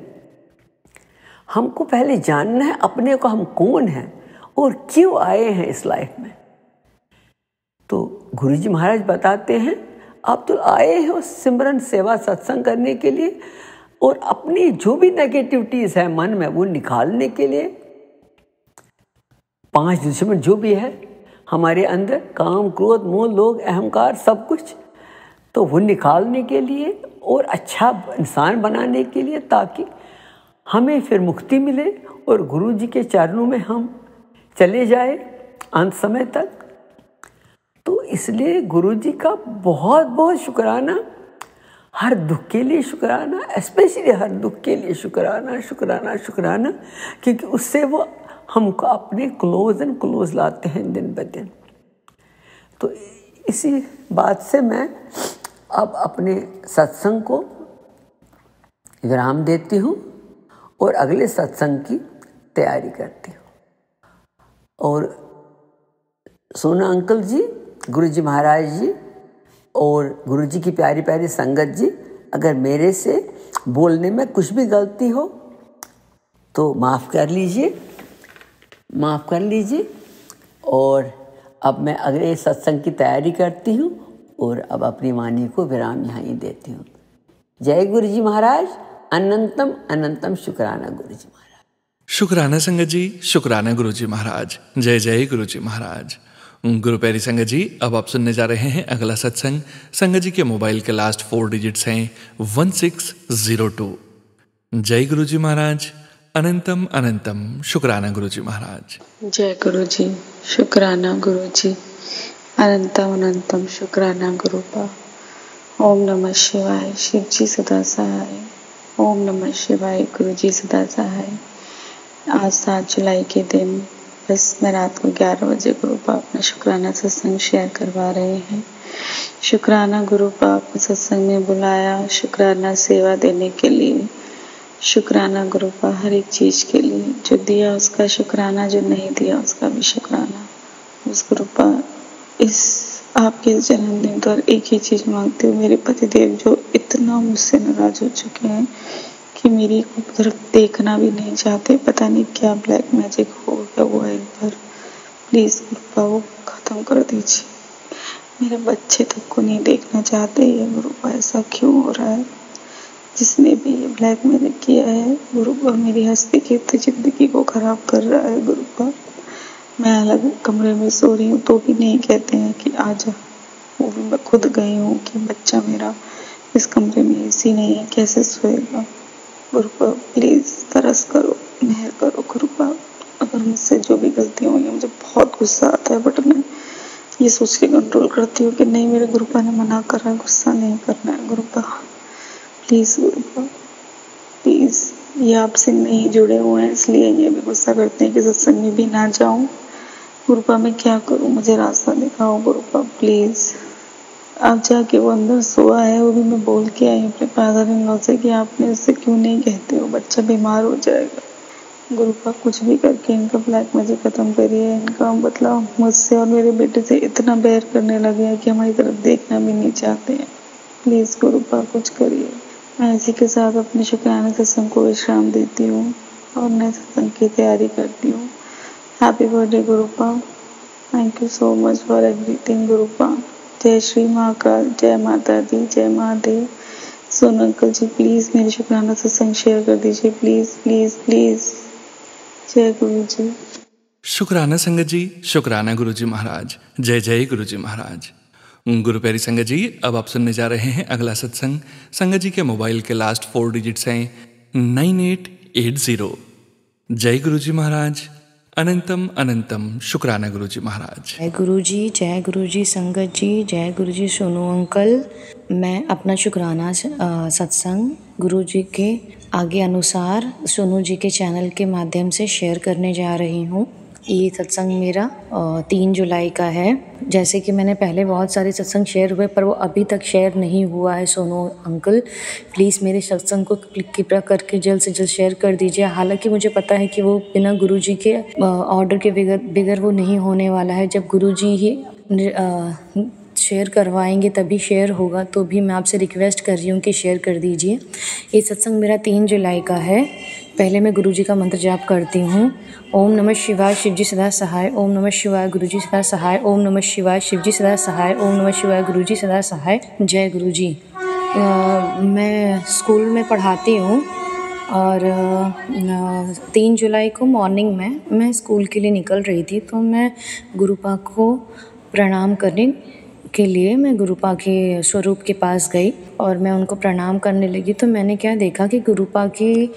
हमको पहले जानना है अपने को, हम कौन हैं और क्यों आए हैं इस लाइफ में। तो गुरुजी महाराज बताते हैं आप तो आए हो सिमरन सेवा सत्संग करने के लिए और अपनी जो भी नेगेटिविटीज है मन में वो निकालने के लिए। 5 दुश्मन जो भी है हमारे अंदर, काम क्रोध मोह लोभ अहंकार सब कुछ, तो वो निकालने के लिए और अच्छा इंसान बनाने के लिए, ताकि हमें फिर मुक्ति मिले और गुरु जी के चरणों में हम चले जाए अंत समय तक। तो इसलिए गुरु जी का बहुत बहुत शुक्राना, हर दुख के लिए शुक्राना, स्पेशली हर दुख के लिए शुक्राना शुक्राना शुक्राना, क्योंकि उससे वो हमको अपने क्लोज एंड क्लोज लाते हैं दिन ब दिन। तो इसी बात से मैं अब अपने सत्संग को विराम देती हूँ और अगले सत्संग की तैयारी करती हूँ। और सोना अंकल जी, गुरु जी महाराज जी और गुरु जी की प्यारी प्यारी संगत जी, अगर मेरे से बोलने में कुछ भी गलती हो तो माफ़ कर लीजिए। और अब मैं अगले सत्संग की तैयारी करती हूँ और अब अपनी वाणी को विराम यहाँ ही देती हूँ। जय गुरु जी महाराज, अनंतम अनंतम शुक्राना गुरु जी महाराज। शुक्राना संगत जी, शुक्राना गुरु जी महाराज। जय जय गुरु जी महाराज। गुरु प्यारी संगत जी, अब आप सुनने जा रहे हैं अगला सत्संग। संगत जी के मोबाइल के लास्ट 4 डिजिट्स हैं 1602। जय गुरु जी महाराज, अनंतम अनंतम शुक्राना गुरु जी महाराज। जय गुरु जी, शुक्राना गुरु जी, अनंतम अनंतम शुक्राना गुरु पा। ओम नमः शिवाय, शिव जी सदा सहाय। ओम नमः शिवाय, गुरु जी सदा सहाय। आज 7 जुलाई के दिन बस मैं रात को 11 बजे गुरु पा अपना शुक्राना सत्संग शेयर करवा रहे हैं। शुक्राना गुरु पा अपने सत्संग में बुलाया, शुक्राना सेवा देने के लिए, शुक्राना गुरु पा हर एक चीज़ के लिए, जो दिया उसका शुक्राना, जो नहीं दिया उसका भी शुक्राना। उस गुरु पा इस आपके जन्मदिन पर एक ही चीज़ मांगती हूँ, मेरे पतिदेव जो इतना मुझसे नाराज हो चुके हैं कि मेरी तरफ देखना भी नहीं चाहते, पता नहीं क्या ब्लैक मैजिक हो गया वो इन पर, प्लीज़ गुरुपा वो ख़त्म कर दीजिए। मेरे बच्चे तक को नहीं देखना चाहते, ये गुरुपा ऐसा क्यों हो रहा है? जिसने भी ये ब्लैक मैजिक किया है गुरुपा मेरी हंसती खेलती ज़िंदगी को ख़राब कर रहा है गुरुपा। मैं अलग कमरे में सो रही हूँ तो भी नहीं कहते हैं कि आ जा, वो भी मैं खुद गई हूँ कि बच्चा मेरा इस कमरे में एसी नहीं है, कैसे सोएगा? गुरुपा प्लीज़ तरस करो, मेहर करो गुरुपा। अगर मुझसे जो भी गलतियाँ हुई हैं, मुझे बहुत गुस्सा आता है, बट मैं ये सोच के कंट्रोल करती हूँ कि नहीं, मेरे गुरुपा ने मना करा है, गुस्सा नहीं करना है गुरुपा। Please गुरुपा please. ये आपसे नहीं जुड़े हुए हैं इसलिए ये भी गुस्सा करते हैं कि सत्संग में भी ना जाऊँ। गुरुपा मैं क्या करूँ, मुझे रास्ता दिखाओ गुरुपा प्लीज़। आप जाके वो अंदर सोआ है, वो भी मैं बोल के आई अपने फादर इन लॉ से कि आपने उससे क्यों नहीं कहते हो, बच्चा बीमार हो जाएगा। गुरुपा कुछ भी करके इनका ब्लैक मैजिक ख़त्म करिए, इनका मतलब मुझसे और मेरे बेटे से इतना बैर करने लगे हैं कि हमारी तरफ देखना भी नहीं चाहते हैं। प्लीज़ गुरुपा कुछ करिए। मैं इसी के साथ अपने शुक्राना सत्संग को विश्राम देती हूँ और नए सत्संग की तैयारी करती हूँ। Happy birthday Gurupa, thank you so much for everything Gurupa. जय श्री महाकाल, जय माता दी, जय महादेव। सोनू अंकल जी प्लीज़ मेरे शुक्राना सत्संग शेयर कर दीजिए, प्लीज़ प्लीज़ प्लीज़। जय गुरु जी। शुक्राना संगत जी, शुक्राना गुरु जी महाराज। जय जय गुरु जी महाराज। गुरु प्यारी संगत जी, अब आप सुनने जा रहे हैं अगला सत्संग। संगत जी के मोबाइल के लास्ट 4 डिजिट्स हैं 9880। जय गुरु जी महाराज, अनंतम अनंतम शुक्राना गुरु जी महाराज। जय गुरु जी संगत जी, जय गुरु जी सोनू अंकल। मैं अपना शुक्राना सत्संग गुरु जी के आगे अनुसार सोनू जी के चैनल के माध्यम से शेयर करने जा रही हूँ। ये सत्संग मेरा 3 जुलाई का है। जैसे कि मैंने पहले बहुत सारे सत्संग शेयर हुए, पर वो अभी तक शेयर नहीं हुआ है। सोनू अंकल, प्लीज़ मेरे सत्संग को कृपया करके जल्द से जल्द शेयर कर दीजिए। हालांकि मुझे पता है कि वो बिना गुरुजी के ऑर्डर के बगैर वो नहीं होने वाला है। जब गुरुजी ही शेयर करवाएंगे तभी शेयर होगा। तो भी मैं आपसे रिक्वेस्ट कर रही हूँ कि शेयर कर दीजिए। ये सत्संग मेरा 3 जुलाई का है। पहले मैं गुरुजी का मंत्र जाप करती हूँ। ओम नमः शिवाय, शिवजी सदा सहाय। ओम नमः शिवाय, गुरुजी सदा सहाय। ओम नमः शिवाय, शिवजी सदा सहाय। ओम नमः शिवाय, गुरुजी सदा सहाय। जय गुरुजी। मैं स्कूल में पढ़ाती हूँ और 3 जुलाई को मॉर्निंग में मैं स्कूल के लिए निकल रही थी, तो मैं गुरुपा को प्रणाम करने के लिए मैं गुरुपा के स्वरूप के पास गई और मैं उनको प्रणाम करने लगी। तो मैंने क्या देखा कि गुरुपा के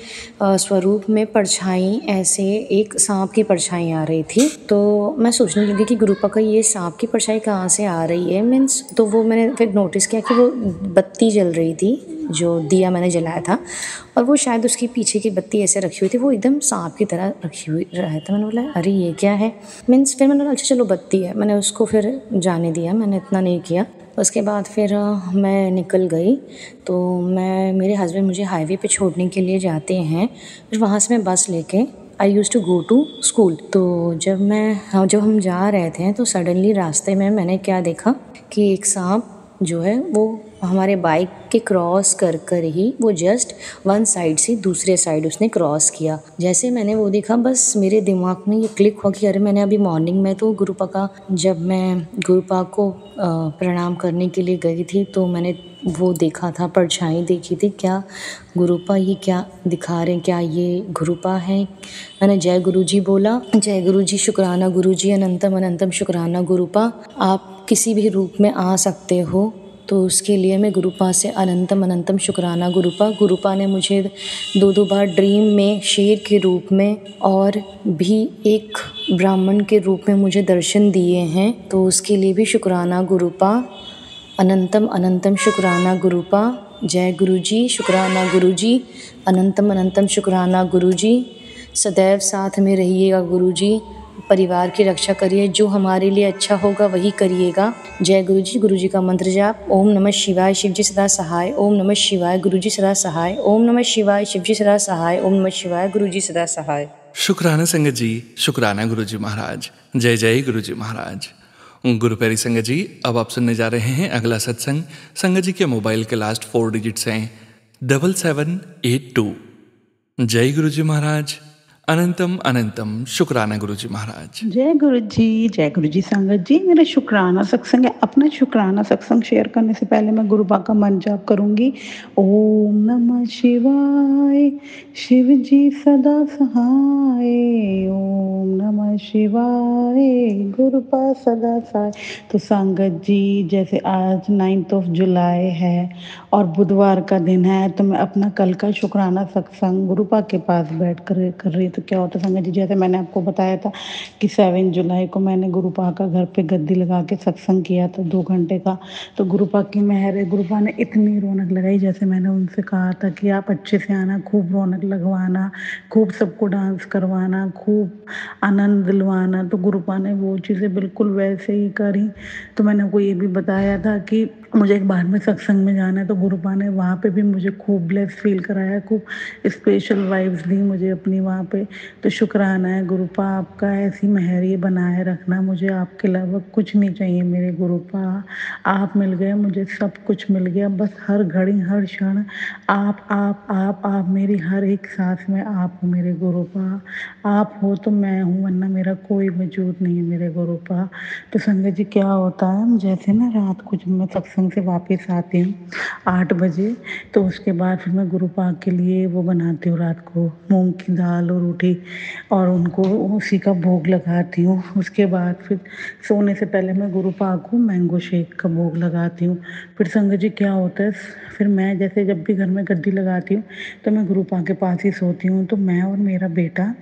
स्वरूप में परछाई, ऐसे एक सांप की परछाई आ रही थी। तो मैं सोचने लगी कि गुरुपा का ये सांप की परछाई कहाँ से आ रही है, मीन्स। तो वो मैंने फिर नोटिस किया कि वो बत्ती जल रही थी, जो दिया मैंने जलाया था, और वो शायद उसके पीछे की बत्ती ऐसे रखी हुई थी, वो एकदम सांप की तरह रखी हुई रहा था। मैंने बोला अरे ये क्या है, मीन्स। फिर मैंने बोला अच्छा चलो बत्ती है, मैंने उसको फिर जाने दिया, मैंने इतना नहीं किया। उसके बाद फिर मैं निकल गई। तो मेरे हस्बैंड मुझे हाईवे पे छोड़ने के लिए जाते हैं, फिर वहाँ से मैं बस लेके आई used to go to school. तो जब हम जा रहे थे तो सडनली रास्ते में मैंने क्या देखा कि एक सांप जो है वो हमारे बाइक के क्रॉस कर ही वो जस्ट वन साइड से दूसरे साइड उसने क्रॉस किया। जैसे मैंने वो देखा, बस मेरे दिमाग में ये क्लिक हुआ कि अरे मैंने अभी मॉर्निंग में तो जब मैं गुरुपा को प्रणाम करने के लिए गई थी तो मैंने वो देखा था, परछाई देखी थी। क्या गुरुपा ये क्या दिखा रहे हैं, क्या ये गुरुपा है? मैंने जय गुरुजी बोला। जय गुरुजी, शुक्राना गुरुजी, अनंतम अनंतम शुक्राना गुरुपा। आप किसी भी रूप में आ सकते हो, तो उसके लिए मैं गुरुपा से अनंतम अनंतम शुक्राना गुरुपा। गुरुपा ने मुझे 2 बार ड्रीम में शेर के रूप में और भी एक ब्राह्मण के रूप में मुझे दर्शन दिए हैं, तो उसके लिए भी शुक्राना गुरुपा। अनंतम अनंतम शुक्राना गुरुपा। जय गुरुजी, शुक्राना गुरुजी, अनंतम अनंतम शुक्राना गुरुजी। सदैव साथ में रहिएगा गुरुजी, परिवार की रक्षा करिए, जो हमारे लिए अच्छा होगा वही करिएगा। जय गुरुजी। गुरुजी का मंत्र जाप। ओम नमः शिवाय, शिवजी सदा सहाय। ओम नमः शिवाय, गुरुजी सदा सहाय। ओम नमः शिवाय, शिवजी सदा सहाय। ओम नमः शिवाय, गुरुजी सदा सहाय। शुक्राना संगत जी, शुक्राना गुरुजी महाराज। जय जय गुरुजी महाराज। गुरु प्यारी संगत जी, अब आप सुनने जा रहे हैं अगला सत्संग। संगत जी के मोबाइल के लास्ट 4 डिजिट्स हैं 7782। जय गुरुजी महाराज। अनंतम अनंतम शुक्राना गुरुजी महाराज। जय गुरुजी संगत जी। मेरा शुक्राना सत्संग है। अपना शुक्राना सत्संग शेयर करने से पहले मैं गुरुपा का मंत्र जाप करूंगी। ओम नमः शिवाय, शिव जी सदा सहाय। ओम नमः शिवाय, गुरुपा सदा सहाय। तो संगत जी, जैसे आज 9 जुलाई है और बुधवार का दिन है, तो मैं अपना कल का शुक्राना सत्संग गुरुपा के पास बैठ कर रही। तो क्या होता संगत जी, जैसे मैंने आपको बताया था कि 7 जुलाई को मैंने गुरुपा का घर पे गद्दी लगा के सत्संग किया था 2 घंटे का। तो गुरुपा की मेहर है, गुरुपा ने इतनी रौनक लगाई। जैसे मैंने उनसे कहा था कि आप अच्छे से आना, खूब रौनक लगवाना, खूब सबको डांस करवाना, खूब आनंद दिलवाना। तो गुरुपा ने वो चीज़ें बिल्कुल वैसे ही करी। तो मैंने उनको ये भी बताया था कि मुझे एक बार में सत्संग में जाना है, तो गुरुपा ने वहाँ पे भी मुझे खूब ब्लेस फील कराया, खूब स्पेशल वाइब्स दी मुझे अपनी वहाँ पे। तो शुक्राना है गुरुपा आपका, ऐसी मेहर ये बनाए रखना। मुझे आपके अलावा कुछ नहीं चाहिए मेरे गुरुपा। आप मिल गए, मुझे सब कुछ मिल गया। बस हर घड़ी हर क्षण आप मेरी हर एक सांस में आप हो मेरे गुरुपा। आप हो तो मैं हूँ, वरना मेरा कोई वजूद नहीं है मेरे गुरुपा। तो संगत जी क्या होता है, जैसे ना रात को जब मैं सत्संग से वापस आती हूँ 8 बजे, तो उसके बाद फिर मैं गुरुपा के लिए वो बनाती हूँ रात को मूंग की दाल और रोटी, और उनको उसी का भोग लगाती हूँ। उसके बाद फिर सोने से पहले मैं गुरुपा को मैंगो शेक का भोग लगाती हूँ। फिर संगत जी क्या होता है, फिर मैं जैसे जब भी घर में गद्दी लगाती हूँ तो मैं गुरुपा के पास ही सोती हूँ। तो मैं और मेरा बेटा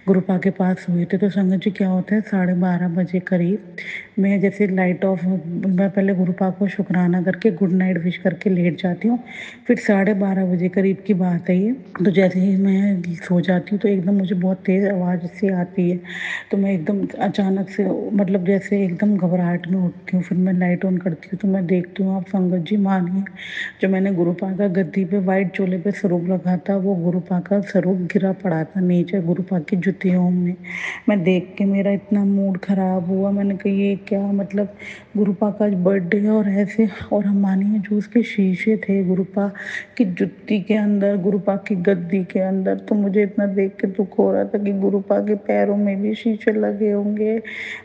गुरुपा के पास सोए थे। तो संगत जी क्या होता है, 12:30 बजे करीब मैं जैसे लाइट ऑफ, मैं पहले गुरु पाक को शुक्राना करके गुड नाइट विश करके लेट जाती हूँ। फिर 12:30 बजे करीब की बात है ये, तो जैसे ही मैं सो जाती हूँ तो एकदम मुझे बहुत तेज़ आवाज़ से आती है। तो मैं एकदम अचानक से, मतलब जैसे एकदम घबराहट में उठती हूँ। फिर मैं लाइट ऑन करती हूँ तो मैं देखती हूँ, आप संगत जी मानिए, जो मैंने गुरु पाक का गद्दी पे वाइट चोले पे स्वरूप रखा था, वो गुरु पाक का स्वरूप गिरा पड़ा था नीचे गुरु पाक की जुतियों में। मैं देख के मेरा इतना मूड ख़राब हुआ। मैंने कहा ये क्या, मतलब गुरु पाक का आज बर्थडे है और ऐसे, और हम मानिए जो उसके शीशे थे गुरु पाक की जुत्ती के अंदर, गुरु पाक की गद्दी के अंदर, तो मुझे इतना देख के दुख हो रहा था कि गुरु पाक के पैरों में भी शीशे लगे होंगे।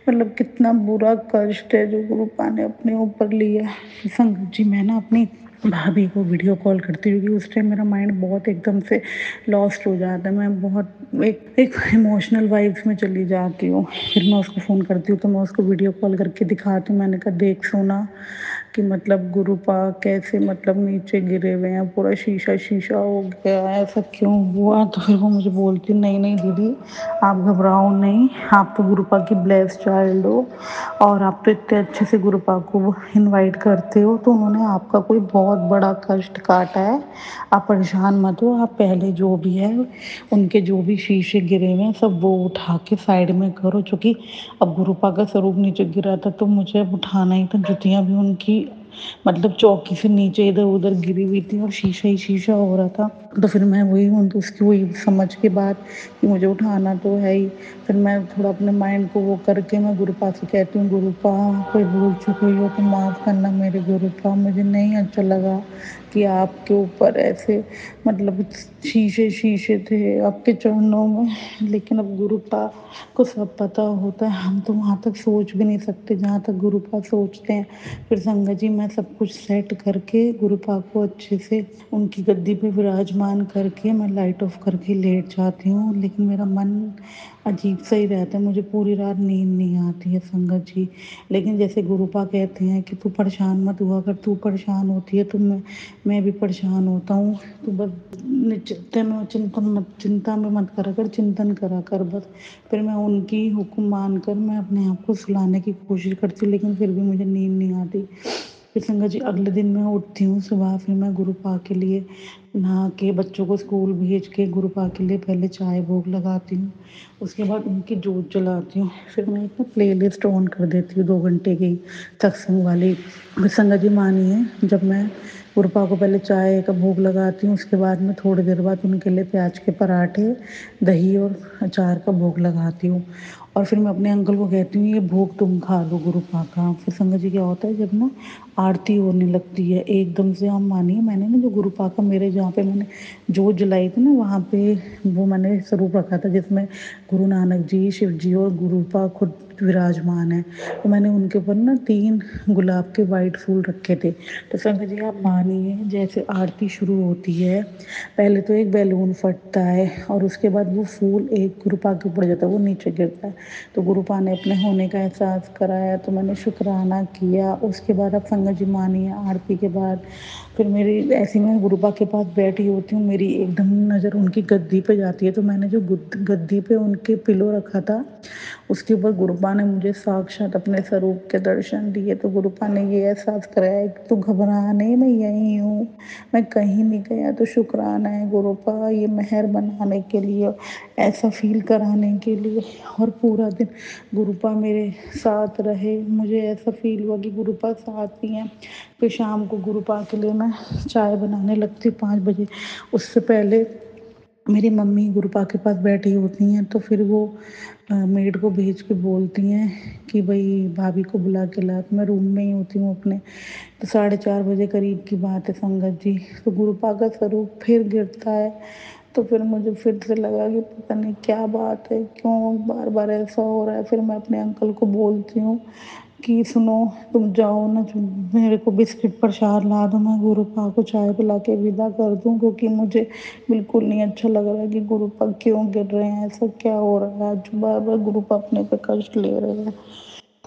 मतलब कितना बुरा कष्ट है जो गुरु पाक ने अपने ऊपर लिया। संगत जी, मैं ना अपनी भाभी को वीडियो कॉल करती हूँ कि उस टाइम मेरा माइंड बहुत एकदम से लॉस्ट हो जाता है। मैं बहुत एक इमोशनल वाइब्स में चली जाती हूँ। फिर मैं उसको फ़ोन करती हूँ तो मैं उसको वीडियो कॉल करके दिखाती हूँ। मैंने कहा देख सोना, कि मतलब गुरु पाक कैसे मतलब नीचे गिरे हुए हैं, पूरा शीशा शीशा हो गया है, ऐसा क्यों हुआ। तो फिर वो मुझे बोलती, नहीं नहीं दीदी, आप घबराओ नहीं, आप तो गुरु पाक की ब्लेस्ड चाइल्ड हो और आप तो इतने अच्छे से गुरु पाक को इनवाइट करते हो, तो उन्होंने आपका कोई बहुत बड़ा कष्ट काटा है। आप परेशान मत हो, आप पहले जो भी है उनके जो भी शीशे गिरे हुए हैं सब वो उठा के साइड में करो, क्योंकि अब गुरु पाक का स्वरूप नीचे गिरा था तो मुझे अब उठाना ही था। जुतियाँ भी उनकी मतलब चौकी से नीचे इधर उधर गिरी हुई थी और शीशा ही शीशा हो रहा था। तो फिर मैं वही उसकी वही समझ के बाद कि मुझे उठाना तो है ही। फिर मैं थोड़ा अपने माइंड को वो करके मैं गुरु पाक से कहती हूँ, गुरु पाक कोई भूल चूक हुई हो तो माफ़ करना मेरे गुरु पाक, मुझे नहीं अच्छा लगा कि आपके ऊपर ऐसे मतलब शीशे शीशे थे आपके चरणों में। लेकिन अब गुरु पाक को सब पता होता है, हम तो वहाँ तक सोच भी नहीं सकते जहाँ तक गुरु पाक सोचते हैं। फिर संगत जी, मैं सब कुछ सेट करके गुरु पाक को अच्छे से उनकी गद्दी पे विराजमान करके मैं लाइट ऑफ करके लेट जाती हूँ। लेकिन मेरा मन अजीब सा ही रहता है, मुझे पूरी रात नींद नहीं आती है संगत जी। लेकिन जैसे गुरु पाक कहते हैं कि तू परेशान मत हुआ, अगर तू परेशान होती है तो मैं भी परेशान होता हूँ। तो बस चिंता में मत करा कर, चिंतन करा कर बस। फिर मैं उनकी हुक्म मानकर मैं अपने आप को सुलाने की कोशिश करती हूँ, लेकिन फिर भी मुझे नींद नहीं आती। फिर संगत जी, अगले दिन मैं उठती हूँ सुबह, फिर मैं गुरु पाक के लिए नहा के बच्चों को स्कूल भेज के गुरु पाक के लिए पहले चाय भोग लगाती हूँ। उसके बाद उनकी जोत जलाती हूँ। फिर मैं एक ना प्लेलिस्ट ऑन कर देती हूँ 2 घंटे की सत्संग वाली। फिर संगत जी मानिए, जब मैं गुरु पाक को पहले चाय का भोग लगाती हूँ, उसके बाद में थोड़ी देर बाद उनके लिए प्याज के पराठे, दही और अचार का भोग लगाती हूँ। और फिर मैं अपने अंकल को कहती हूँ ये भोग तुम खा लो गुरु पाक का। फिर संगत जी क्या होता है, जब ना आरती होने लगती है एकदम से, आप मानिए मैंने ना जो गुरु पाक का मेरे जहाँ पे मैंने जोत जलाई थी ना, वहाँ पे वो मैंने स्वरूप रखा था जिसमें गुरु नानक जी, शिव जी और गुरु पाक खुद विराजमान है। तो मैंने उनके ऊपर ना 3 गुलाब के वाइट फूल रखे थे। तो संगत जी आप मानिए, जैसे आरती शुरू होती है, पहले तो एक बैलून फटता है और उसके बाद वो फूल एक गुरु पाक के ऊपर जाता है, वो नीचे गिरता है। तो गुरु पाक ने अपने होने का एहसास कराया, तो मैंने शुक्राना किया। उसके बाद अब संगत जी मानिए, आरती के बाद फिर मेरी ऐसे ही मैं गुरु पाक के पास बैठी होती हूँ, मेरी एकदम नज़र उनकी गद्दी पे जाती है। तो मैंने जो गद्दी पे उनके पिलो रखा था, उसके ऊपर गुरु पाक ने मुझे साक्षात अपने स्वरूप के दर्शन दिए। तो गुरु पाक ने ये एहसास कराया कि तू घबरा नहीं, मैं यहीं हूँ, मैं कहीं नहीं गया। तो शुक्राना है गुरु पाक, ये मेहर बनाने के लिए, ऐसा फील कराने के लिए। और पूरा दिन गुरु पाक मेरे साथ रहे, मुझे ऐसा फील हुआ कि गुरु पाक साथ ही हैं। फिर शाम को गुरु पाक के लिए मैं चाय बनाने लगती हूँ 5 बजे। उससे पहले मेरी मम्मी गुरु पाक के पास बैठी होती हैं, तो फिर वो मेड को भेज के बोलती हैं कि भाई भाभी को बुला के ला। तो मैं रूम में ही होती हूँ अपने। तो 4:30 बजे करीब की बात है संगत जी, तो गुरु पाक का स्वरूप फिर गिरता है। तो फिर मुझे फिर से लगा कि पता नहीं क्या बात है, क्यों बार बार ऐसा हो रहा है। फिर मैं अपने अंकल को बोलती हूँ कि सुनो, तुम जाओ ना, मेरे को बिस्किट प्रसाद ला दो, मैं गुरु पाक को चाय पिला के विदा कर दूँ, क्योंकि मुझे बिल्कुल नहीं अच्छा लग रहा है कि गुरु पाक क्यों गिर रहे हैं, ऐसा क्या हो रहा है आज बार बार गुरु पाक अपने पे कष्ट ले रहे हैं।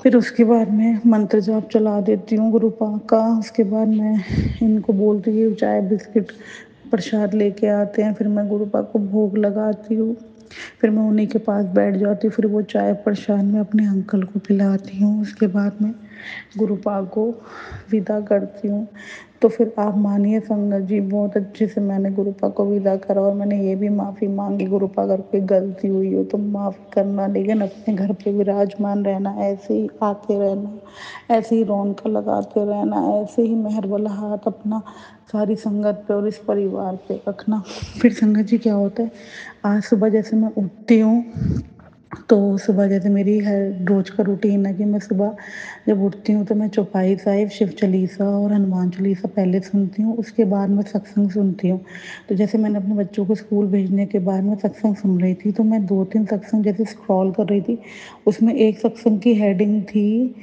फिर उसके बाद मैं मंत्र जाप चला देती हूँ गुरु पाक का। उसके बाद मैं इनको बोलती हूँ चाय बिस्किट प्रसाद लेके आते हैं, फिर मैं गुरु पाक को भोग लगाती हूँ। फिर मैं उन्हीं के पास बैठ जाती हूँ, फिर वो चाय प्रसाद मैं अपने अंकल को पिलाती हूँ। उसके बाद मैं गुरु पाक को विदा करती हूँ। तो फिर आप मानिए संगत जी, बहुत अच्छे से मैंने गुरु पाक को विदा करा और मैंने ये भी माफ़ी मांगी, गुरु पाक अगर कोई गलती हुई हो तो माफ़ करना, लेकिन अपने घर पे विराजमान रहना, ऐसे ही आते रहना, ऐसे ही रौनक लगाते रहना, ऐसे ही मेहर वाला हाथ अपना सारी संगत पे और इस परिवार पे रखना। फिर संगत जी क्या होता है, आज सुबह जैसे मैं उठती हूँ तो सुबह जैसे मेरी हर रोज़ का रूटीन है कि मैं सुबह जब उठती हूँ तो मैं चौपाई साहिब, शिव चालीसा और हनुमान चालीसा पहले सुनती हूँ, उसके बाद मैं सत्संग सुनती हूँ। तो जैसे मैंने अपने बच्चों को स्कूल भेजने के बाद मैं सत्संग सुन रही थी, तो मैं 2-3 सत्संग जैसे स्क्रॉल कर रही थी, उसमें एक सत्संग की हेडिंग थी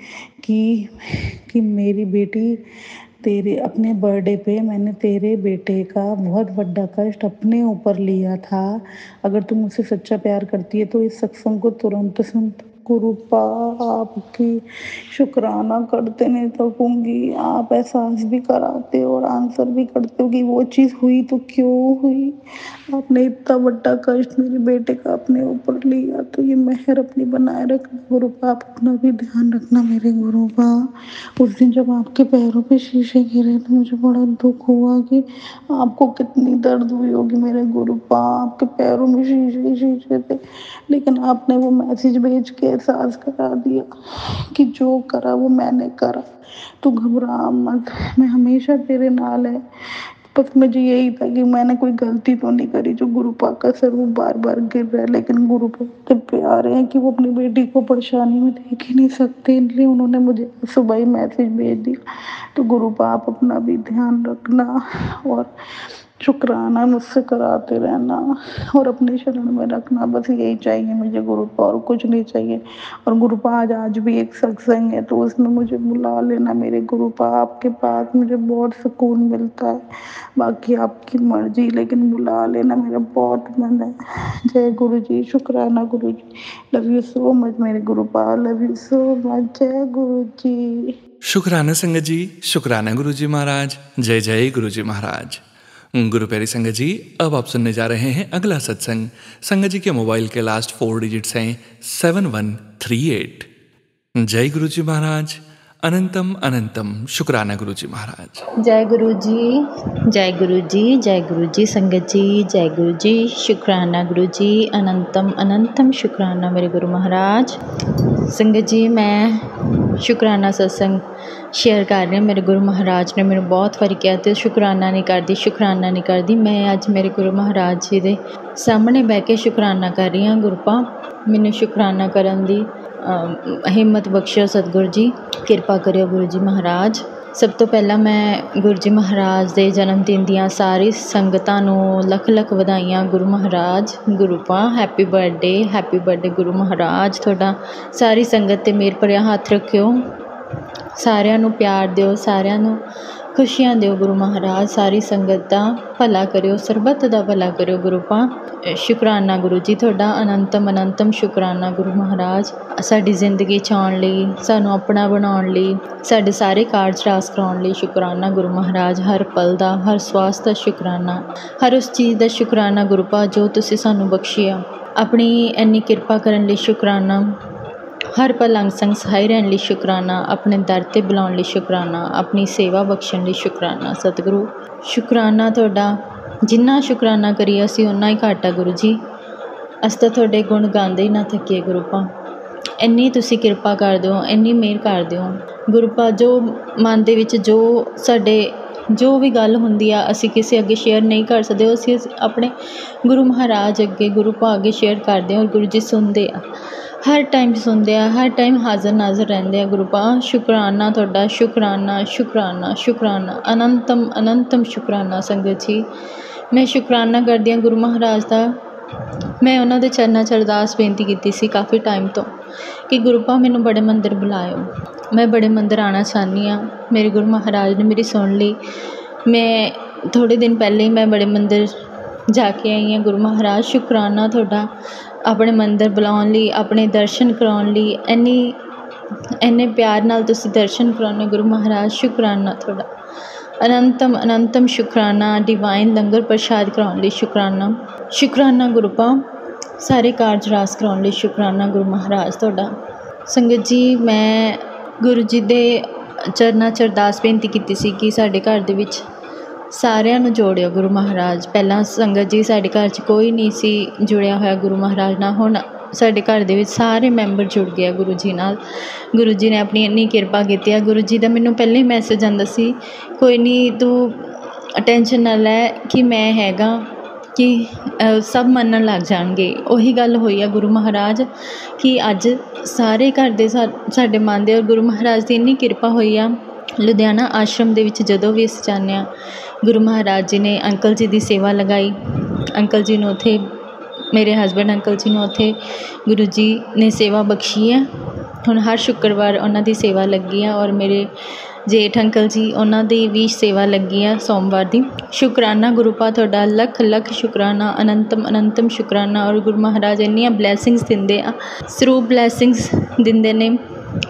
कि मेरी बेटी, तेरे अपने बर्थडे पे मैंने तेरे बेटे का बहुत बड़ा कष्ट अपने ऊपर लिया था, अगर तुम मुझसे सच्चा प्यार करती है तो इस सत्संग को तुरंत सुन। गुरु पाक आपकी शुक्राना करते नहीं थकूंगी। आप एहसास भी कराते हो और आंसर भी करते हो कि वो चीज़ हुई तो क्यों हुई, आपने इतना बड़ा कष्ट मेरे बेटे का अपने ऊपर लिया, तो ये मेहर अपनी बनाए रखना गुरु पाक, अपना भी ध्यान रखना मेरे गुरु पाक। उस दिन जब आपके पैरों पे शीशे गिरे तो मुझे बड़ा दुख हुआ कि आपको कितनी दर्द हुई होगी मेरे गुरु पाक, आपके पैरों में शीशे शीशे थे, लेकिन आपने वो मैसेज भेज के एहसास करा दिया कि जो करा वो मैंने करा, तू घबरा मत, मैं हमेशा तेरे नाल है। बस मुझे यही था कि मैंने कोई गलती तो नहीं करी जो गुरु पाक का सर वो बार बार गिर रहा है, लेकिन गुरु पाक इतने प्यारे हैं कि वो अपनी बेटी को परेशानी में देख ही नहीं सकते, इसलिए उन्होंने मुझे सुबह ही मैसेज भेज दिया। तो गुरु पाक अपना भी ध्यान रखना और शुक्राना मुझसे कराते रहना और अपने शरण में रखना, बस यही चाहिए मुझे गुरु पाक, और कुछ नहीं चाहिए। और गुरु पाक आज भी एक सत्संग है तो उसमें मुझे बुला लेना मेरे गुरु पाक, आपके पास मुझे बहुत सुकून मिलता है, बाकी आपकी मर्जी, लेकिन बुला लेना, मेरा बहुत मन है। जय गुरु जी, शुक्राना गुरु जी, लव यू सो मच मेरे गुरु पाक, लव यू सो मच, जय गुरु जी। शुक्राना संगत जी, शुक्राना गुरु जी महाराज, जय जय गुरु जी महाराज। गुरु प्यारी संगत जी, अब आप सुनने जा रहे हैं अगला सत्संग। संगत जी के मोबाइल के लास्ट 4 डिजिट्स हैं 7138। जय गुरु जी महाराज, अनंतम अनंतम शुक्राना गुरु जी महाराज। जय गुरु जी, जय गुरु जी, जय गुरु जी संगत जी, जय गुरु जी, शुक्राना गुरु जी, अनंतम अनंतम शुक्राना मेरे गुरु महाराज। संगत जी, मैं शुक्राना सत्संग शेयर कर रही हूँ। मेरे गुरु महाराज ने मैंने बहुत वारी कहा तो शुक्राना नहीं करती, शुक्राना नहीं करती। मैं अज मेरे गुरु महाराज जी के सामने बह के शुक्राना कर रही हाँ। गुरु पा मैनू शुक्राना करन दी हिम्मत बख्शो सतगुरु जी, किरपा करियो गुरु जी महाराज। सब तो पहला मैं गुरु जी महाराज के जन्म दिन दियाँ सारी संगतां नूं लख लख वधाइयां। गुरु महाराज, गुरु पा हैप्पी बर्थडे गुरु महाराज। थोड़ा सारी संगत ते मेर भरिया हाथ रखियो, सारियां नूं प्यार दिओ, सारियां नूं खुशियां दिओ गुरु महाराज। सारी संगत दा भला करियो, सरबत दा भला करियो गुरु पा। शुक्राना गुरु जी थोड़ा, अनंतम अनंतम शुक्राना गुरु महाराज। साडी जिंदगी च आउण लई, सानूं अपना बनाउण लई, साडे सारे कार्ज रास कराउण लई शुक्राना गुरु महाराज। हर पल दा, हर स्वास दा शुक्राना, हर उस चीज़ दा शुक्राना गुरु पा जो तुसीं सानूं बख्शी आ। अपनी इन्नी किरपा करन लई शुक्राना, हर पल अंग संग सहाय रहने लई शुक्राना, अपने दर ते बुलाउण लई शुक्राना, अपनी सेवा बख्शण लई शुक्राना सतगुरु। शुक्राना थोड़ा, जिन्ना शुक्राना करिए असीं उन्ना ही घੱਟ आ गुरु जी। अस तां तुहाडे गुण गांदे ही ना थकीए गुरु पा। इन्नी तुसीं किरपा कर दिओ, इन्नी मेहर कर दिओ गुरु पा। जो मन दे विच जो साडे जो भी गल हुंदी आ असीं किसी अगे शेयर नहीं कर सकदे, असीं अपने गुरु महाराज अगे, गुरु पा अगे शेयर करदे और गुरु जी सुनदे आ, हर टाइम सुनते हैं, हर टाइम हाज़र नाज़र रहंदे हैं गुरु पा। शुक्राना थोड़ा, शुक्राना शुक्राना शुक्राना, अनंतम अनंतम शुक्राना संगत जी। मैं शुक्राना करदी हाँ गुरु महाराज का। मैं उन्होंने चरणा च अरदास बेनती की सी काफ़ी टाइम तो कि गुरु पा मैनू बड़े मंदिर बुलाओ, मैं बड़े मंदिर आना चाहनी हाँ। मेरे गुरु महाराज ने मेरी सुन ली। मैं थोड़े दिन पहले ही मैं बड़े मंदिर जाके आई हाँ। गुरु महाराज शुक्राना थोड़ा, अपने मंदिर बुलाने लई, अपने दर्शन कराने लई, इन्ने प्यार नाल तुसीं दर्शन कराने गुरु महाराज। शुक्राना थोड़ा, अनंतम अनंतम शुक्राना। डिवाइन लंगर प्रसाद कराने लई शुक्राना। शुक्राना गुरु पा। ਸਾਰੇ ਕਾਰਜ ਰਾਸ ਕਰਾਉਣ ਲਈ ਸ਼ੁਕਰਾਨਾ ਗੁਰੂ ਮਹਾਰਾਜ ਤੁਹਾਡਾ। ਸੰਗਤ ਜੀ, ਮੈਂ ਗੁਰੂ ਜੀ ਦੇ ਚਰਨਾਂ 'ਚ ਅਰਦਾਸ ਬੇਨਤੀ ਕੀਤੀ ਸੀ ਕਿ ਸਾਡੇ ਘਰ ਦੇ ਵਿੱਚ ਸਾਰਿਆਂ ਨੂੰ ਜੋੜਿਓ ਗੁਰੂ ਮਹਾਰਾਜ। ਪਹਿਲਾਂ ਸੰਗਤ ਜੀ ਸਾਡੇ ਘਰ 'ਚ ਕੋਈ ਨਹੀਂ ਸੀ ਜੁੜਿਆ ਹੋਇਆ ਗੁਰੂ ਮਹਾਰਾਜ ਨਾਲ, ਹੁਣ ਸਾਡੇ ਘਰ ਦੇ ਵਿੱਚ ਸਾਰੇ ਮੈਂਬਰ ਜੁੜ ਗਏ ਆ ਗੁਰੂ ਜੀ ਨਾਲ। ਗੁਰੂ ਜੀ ਨੇ ਆਪਣੀ ਇੰਨੀ ਕਿਰਪਾ ਕੀਤੀ ਆ। ਗੁਰੂ ਜੀ ਦਾ ਮੈਨੂੰ ਪਹਿਲਾਂ ਹੀ ਮੈਸੇਜ ਆਉਂਦਾ ਸੀ, ਕੋਈ ਨਹੀਂ ਤੂੰ ਟੈਨਸ਼ਨ ਨਾ ਲੈ ਕਿ ਮੈਂ ਹੈਗਾ, ਕਿ ਸਭ ਮੰਨਣ ਲੱਗ ਜਾਣਗੇ। ਉਹੀ ਗੱਲ ਹੋਈ ਆ ਗੁਰੂ ਮਹਾਰਾਜ ਕਿ ਅੱਜ ਸਾਰੇ ਘਰ ਦੇ ਸਾਡੇ ਮੰਨਦੇ ਆ। ਗੁਰੂ ਮਹਾਰਾਜ ਦੀ ਇੰਨੀ ਕਿਰਪਾ ਹੋਈ ਆ। ਲੁਧਿਆਣਾ ਆਸ਼ਰਮ ਦੇ ਵਿੱਚ ਜਦੋਂ ਵੀ ਅਸੀਂ ਜਾਂਦੇ ਹਾਂ, ਗੁਰੂ ਮਹਾਰਾਜ ਜੀ ਨੇ ਅੰਕਲ ਜੀ ਦੀ ਸੇਵਾ ਲਗਾਈ। ਅੰਕਲ ਜੀ ਨੂੰ ਉੱਥੇ, ਮੇਰੇ ਹਸਬੈਂਡ ਅੰਕਲ ਜੀ ਨੂੰ ਉੱਥੇ ਗੁਰੂ ਜੀ ਨੇ ਸੇਵਾ ਬਖਸ਼ੀ ਹੈ। ਹੁਣ ਹਰ ਸ਼ੁੱਕਰਵਾਰ ਉਹਨਾਂ ਦੀ ਸੇਵਾ ਲੱਗੀ ਆ, ਔਰ ਮੇਰੇ ਜੇਠ ਅੰਕਲ ਜੀ ਉਹਨਾਂ ਦੀ ਵੀ ਸੇਵਾ ਲੱਗੀ ਆ ਸੋਮਵਾਰ ਦੀ। ਸ਼ੁਕਰਾਨਾ ਗੁਰੂ ਪਾ ਤੁਹਾਡਾ, ਲੱਖ ਲੱਖ ਸ਼ੁਕਰਾਨਾ, ਅਨੰਤਮ ਅਨੰਤਮ ਸ਼ੁਕਰਾਨਾ। ਔਰ ਗੁਰੂ ਮਹਾਰਾਜ ਇੰਨੀਆਂ ਬਲੈਸਿੰਗਸ ਦਿੰਦੇ ਆ, ਸਰੂਪ ਬਲੈਸਿੰਗਸ ਦਿੰਦੇ ਨੇ,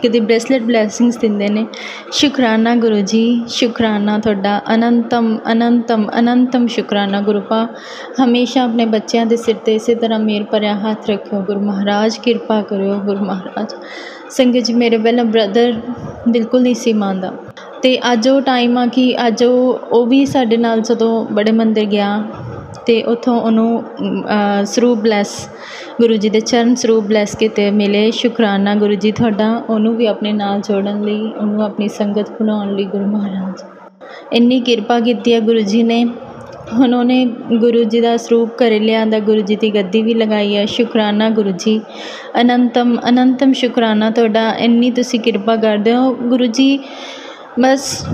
ਕਦੇ ਬ੍ਰੇਸਲੇਟ ਬਲੈਸਿੰਗਸ ਦਿੰਦੇ ਨੇ। ਸ਼ੁਕਰਾਨਾ ਗੁਰੂ ਜੀ, ਸ਼ੁਕਰਾਨਾ ਤੁਹਾਡਾ, ਅਨੰਤਮ ਅਨੰਤਮ ਅਨੰਤਮ ਸ਼ੁਕਰਾਨਾ ਗੁਰੂ ਪਾ। ਹਮੇਸ਼ਾ ਆਪਣੇ ਬੱਚਿਆਂ ਦੇ ਸਿਰ 'ਤੇ ਇਸੇ ਤਰ੍ਹਾਂ ਮਿਹਰ ਭਰਿਆ ਹੱਥ ਰੱਖਿਓ ਗੁਰੂ ਮਹਾਰਾਜ, ਕਿਰਪਾ ਕਰਿਓ ਗੁਰੂ ਮਹਾਰਾਜ। ਸੰਗਤ ਜੀ, ਮੇਰੇ ਪਹਿਲਾਂ ਬ੍ਰਦਰ ਬਿਲਕੁਲ ਨਹੀਂ ਸੀ ਮੰਨਦਾ, ਅਤੇ ਅੱਜ ਉਹ ਟਾਈਮ ਆ ਕਿ ਅੱਜ ਉਹ ਵੀ ਸਾਡੇ ਨਾਲ ਜਦੋਂ ਬੜੇ ਮੰਦਿਰ ਗਿਆ ਅਤੇ ਉੱਥੋਂ ਉਹਨੂੰ ਸਰੂਪ ਬਲੈਸ, ਗੁਰੂ ਜੀ ਦੇ ਚਰਨ ਸਰੂਪ ਬਲੈਸ ਕੀਤੇ ਮਿਲੇ। ਸ਼ੁਕਰਾਨਾ ਗੁਰੂ ਜੀ ਤੁਹਾਡਾ, ਉਹਨੂੰ ਵੀ ਆਪਣੇ ਨਾਲ ਜੋੜਨ ਲਈ, ਉਹਨੂੰ ਆਪਣੀ ਸੰਗਤ ਬਣਾਉਣ ਲਈ ਗੁਰੂ ਮਹਾਰਾਜ ਇੰਨੀ ਕਿਰਪਾ ਕੀਤੀ ਹੈ ਗੁਰੂ ਜੀ ਨੇ। ਹੁਣ ਉਹਨੇ ਗੁਰੂ ਜੀ ਦਾ ਸਰੂਪ ਘਰੇ ਲਿਆਂਦਾ, ਗੁਰੂ ਜੀ ਦੀ ਗੱਦੀ ਵੀ ਲਗਾਈ ਹੈ। ਸ਼ੁਕਰਾਨਾ ਗੁਰੂ ਜੀ, ਅਨੰਤਮ ਅਨੰਤਮ ਸ਼ੁਕਰਾਨਾ ਤੁਹਾਡਾ, ਇੰਨੀ ਤੁਸੀਂ ਕਿਰਪਾ ਕਰਦੇ ਹੋ ਗੁਰੂ ਜੀ। ਬਸ